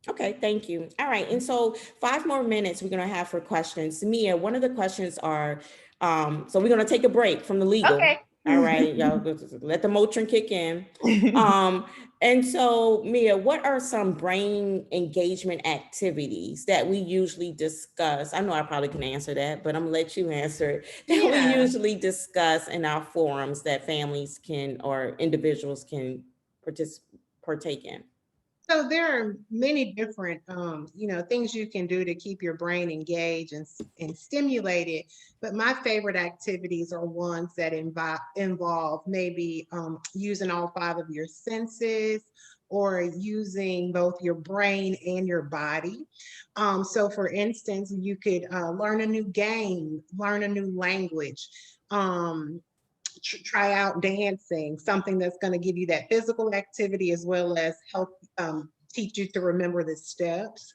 Okay, thank you. All right, and so 5 more minutes we're gonna have for questions. Mia, one of the questions are, so we're gonna take a break from the legal. Okay. All right, y'all let the Motrin kick in. And so Mia, what are some brain engagement activities that we usually discuss? I know I probably can answer that, but I'm gonna let you answer it. That we usually discuss in our forums that families can or individuals can partake in. So there are many different, things you can do to keep your brain engaged and stimulated. But my favorite activities are ones that involve maybe using all 5 of your senses or using both your brain and your body. So for instance, you could learn a new game, learn a new language, try out dancing, something that's going to give you that physical activity as well as help teach you to remember the steps.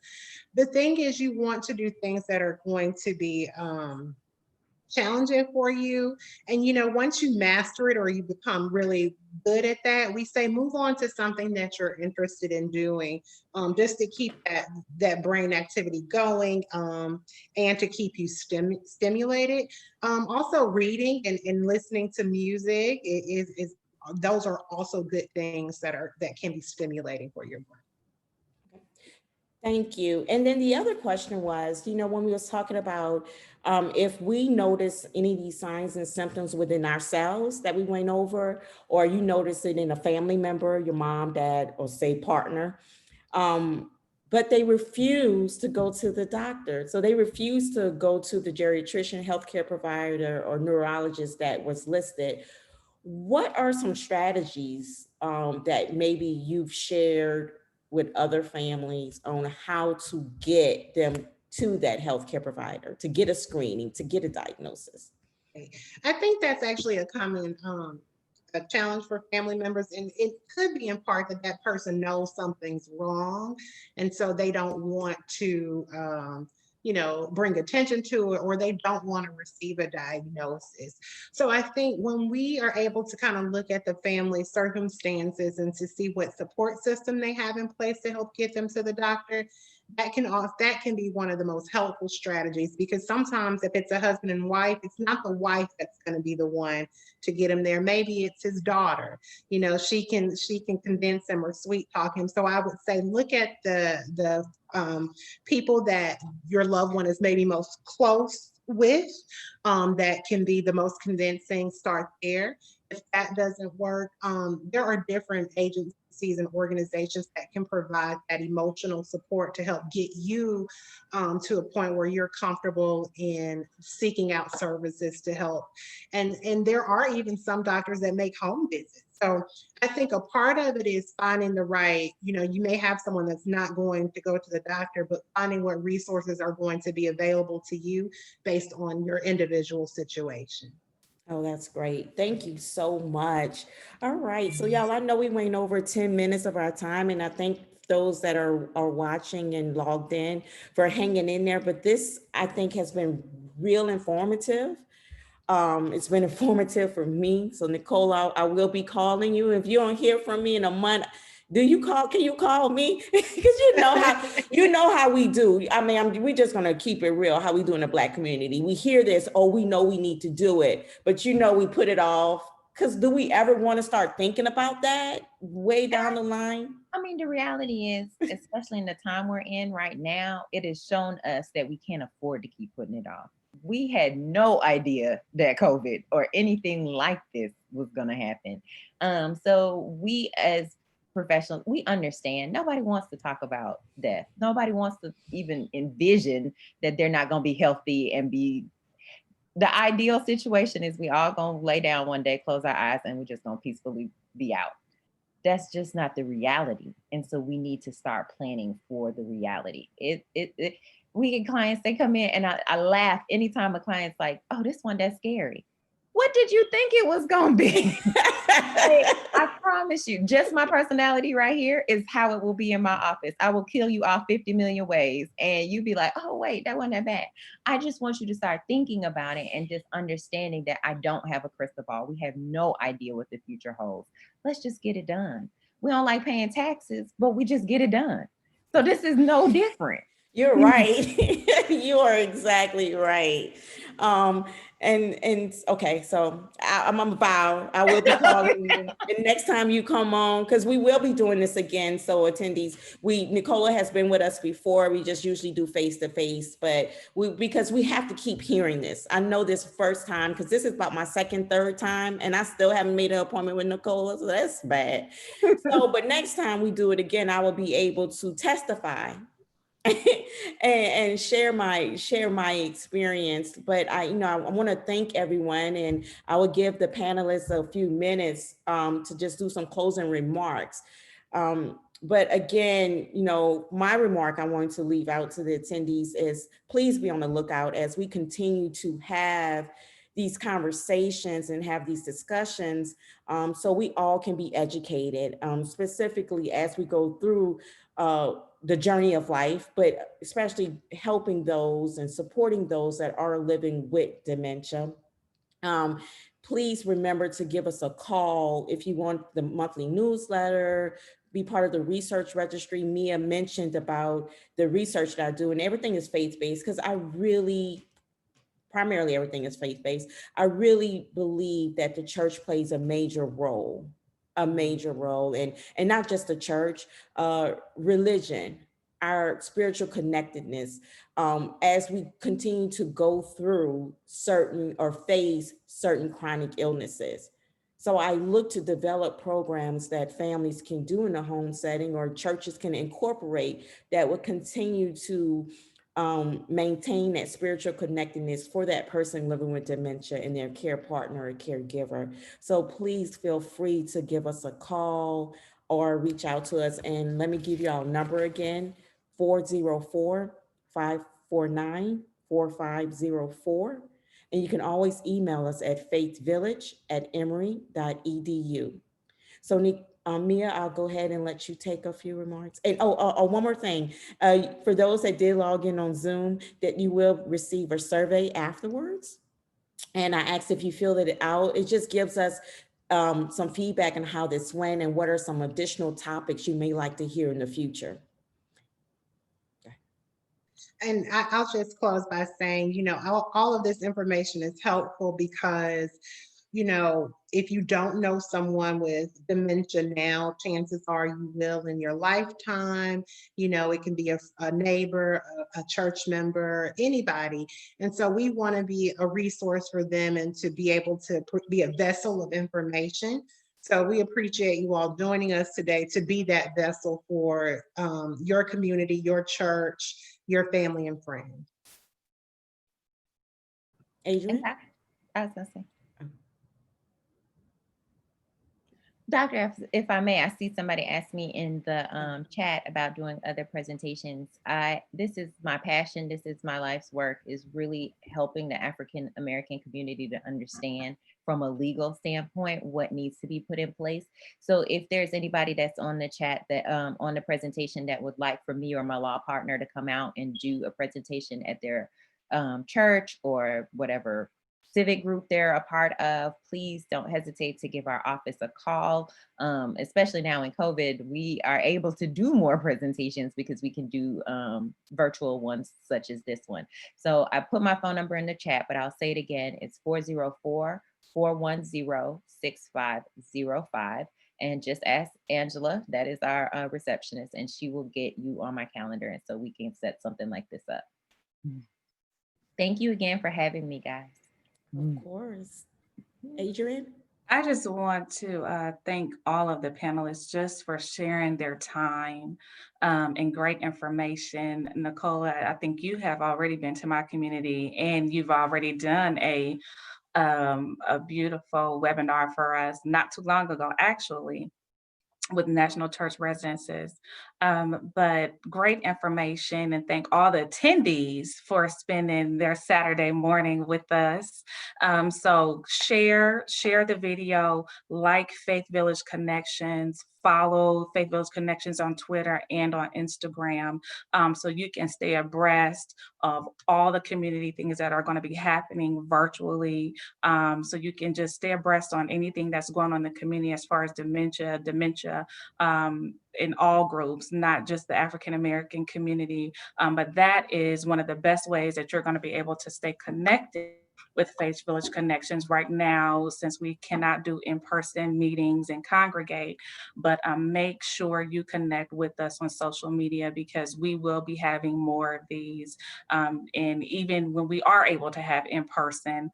The thing is, you want to do things that are going to be challenging for you. And, once you master it or you become really good at that, we say move on to something that you're interested in doing, just to keep that brain activity going, and to keep you stimulated. Also reading and listening to music is those are also good things that can be stimulating for your brain. Thank you. And then the other question was, when we was talking about if we notice any of these signs and symptoms within ourselves that we went over, or you notice it in a family member, your mom, dad, or say partner, but they refuse to go to the doctor. So they refuse to go to the geriatrician, healthcare provider, or neurologist that was listed. What are some strategies that maybe you've shared with other families on how to get them to that healthcare provider, to get a screening, to get a diagnosis? I think that's actually a common a challenge for family members, and it could be in part that person knows something's wrong, and so they don't want to bring attention to it, or they don't want to receive a diagnosis. So I think when we are able to kind of look at the family circumstances and to see what support system they have in place to help get them to the doctor, that can be one of the most helpful strategies, because sometimes if it's a husband and wife, it's not the wife that's going to be the one to get him there. Maybe it's his daughter. She can convince him or sweet talk him. So I would say look at the people that your loved one is maybe most close with, that can be the most convincing. Start there. If that doesn't work, there are different agencies and organizations that can provide that emotional support to help get you to a point where you're comfortable in seeking out services to help. And there are even some doctors that make home visits. So I think a part of it is finding the right, you may have someone that's not going to go to the doctor, but finding what resources are going to be available to you based on your individual situation. Oh, that's great. Thank you so much. All right. So y'all, I know we went over 10 minutes of our time, and I thank those that are watching and logged in for hanging in there. But this, I think, has been real informative. It's been informative for me. So Nicole, I will be calling you. If you don't hear from me in a month, can you call me? Because you know how we do. I mean, we're just gonna keep it real, how we do in the Black community. We hear this, oh, we know we need to do it, but we put it off. Because do we ever want to start thinking about that way down the line? I mean, the reality is, especially in the time we're in right now, it has shown us that we can't afford to keep putting it off. We had no idea that COVID or anything like this was going to happen. So we as professionals, we understand nobody wants to talk about death. Nobody wants to even envision that they're not going to be healthy and be. The ideal situation is we all going to lay down one day, close our eyes, and we're just going to peacefully be out. That's just not the reality. And so we need to start planning for the reality. We get clients, they come in and I laugh anytime a client's like, oh, this one, that's scary. What did you think it was going to be? I promise you, just my personality right here is how it will be in my office. I will kill you off 50 million ways. And you'd be like, oh, wait, that wasn't that bad. I just want you to start thinking about it and just understanding that I don't have a crystal ball. We have no idea what the future holds. Let's just get it done. We don't like paying taxes, but we just get it done. So this is no different. You're right. You are exactly right. And okay, so I'm gonna bow. I will be calling you. And next time you come on, because we will be doing this again. So attendees, Nicola has been with us before. We just usually do face to face, but because we have to keep hearing this. I know this first time because this is about my third time, and I still haven't made an appointment with Nicola, so that's bad. So, but next time we do it again, I will be able to testify and share my experience. But I want to thank everyone, and I will give the panelists a few minutes to just do some closing remarks. But again, my remark I want to leave out to the attendees is please be on the lookout as we continue to have these conversations and have these discussions, so we all can be educated, specifically as we go through the journey of life, but especially helping those and supporting those that are living with dementia. Please remember to give us a call if you want the monthly newsletter, be part of the research registry. Mia mentioned about the research that I do, and everything is faith-based because primarily everything is faith-based. I really believe that the church plays a major role, and not just the church, religion, our spiritual connectedness, as we continue to go through face certain chronic illnesses. So I look to develop programs that families can do in a home setting or churches can incorporate that would continue to maintain that spiritual connectedness for that person living with dementia and their care partner or caregiver. So please feel free to give us a call or reach out to us. And let me give you our number again, 404-549-4504. And you can always email us at faithvillage@emory.edu. So Mia, I'll go ahead and let you take a few remarks. And one more thing, for those that did log in on Zoom, that you will receive a survey afterwards. And I asked if you filled it out. It just gives us some feedback on how this went and what are some additional topics you may like to hear in the future. And I'll just close by saying, all of this information is helpful because if you don't know someone with dementia now, chances are you will in your lifetime. It can be a neighbor, a church member, anybody. And so we want to be a resource for them and to be able to be a vessel of information. So we appreciate you all joining us today to be that vessel for your community, your church, your family and friends. Adrian? I was going to say. Doctor, if I may, I see somebody asked me in the chat about doing other presentations. This is my passion. This is my life's work, is really helping the African American community to understand from a legal standpoint what needs to be put in place. So if there's anybody that's on the chat that on the presentation that would like for me or my law partner to come out and do a presentation at their church or whatever civic group they're a part of, please don't hesitate to give our office a call. Especially now in COVID, we are able to do more presentations because we can do virtual ones such as this one. So I put my phone number in the chat, but I'll say it again. It's 404-410-6505. And just ask Angela, that is our receptionist, and she will get you on my calendar. And so we can set something like this up. Thank you again for having me, guys. Of course. Adrian? I just want to thank all of the panelists just for sharing their time and great information. Nicole, I think you have already been to my community and you've already done a beautiful webinar for us not too long ago, actually, with National Church Residences. But great information, and thank all the attendees for spending their Saturday morning with us. So share the video, like Faith Village Connections, follow Faith Village Connections on Twitter and on Instagram, so you can stay abreast of all the community things that are going to be happening virtually. So you can just stay abreast on anything that's going on in the community as far as dementia in all groups, not just the African American community. But that is one of the best ways that you're going to be able to stay connected with Faith Village Connections right now, since we cannot do in-person meetings and congregate. But make sure you connect with us on social media, because we will be having more of these. And even when we are able to have in-person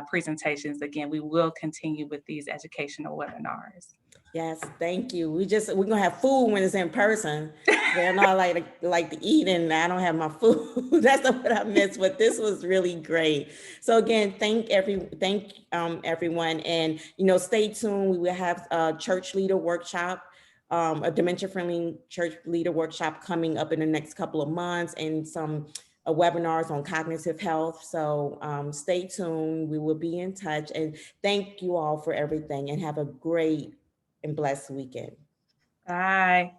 presentations again, we will continue with these educational webinars. Yes, thank you. We're gonna have food when it's in person. They're not like to eat and I don't have my food. That's not what I missed, but this was really great. So again, thank everyone, and stay tuned. We will have a church leader workshop, a dementia-friendly church leader workshop coming up in the next couple of months, and some webinars on cognitive health. So stay tuned. We will be in touch, and thank you all for everything, and have a great and blessed weekend. Bye.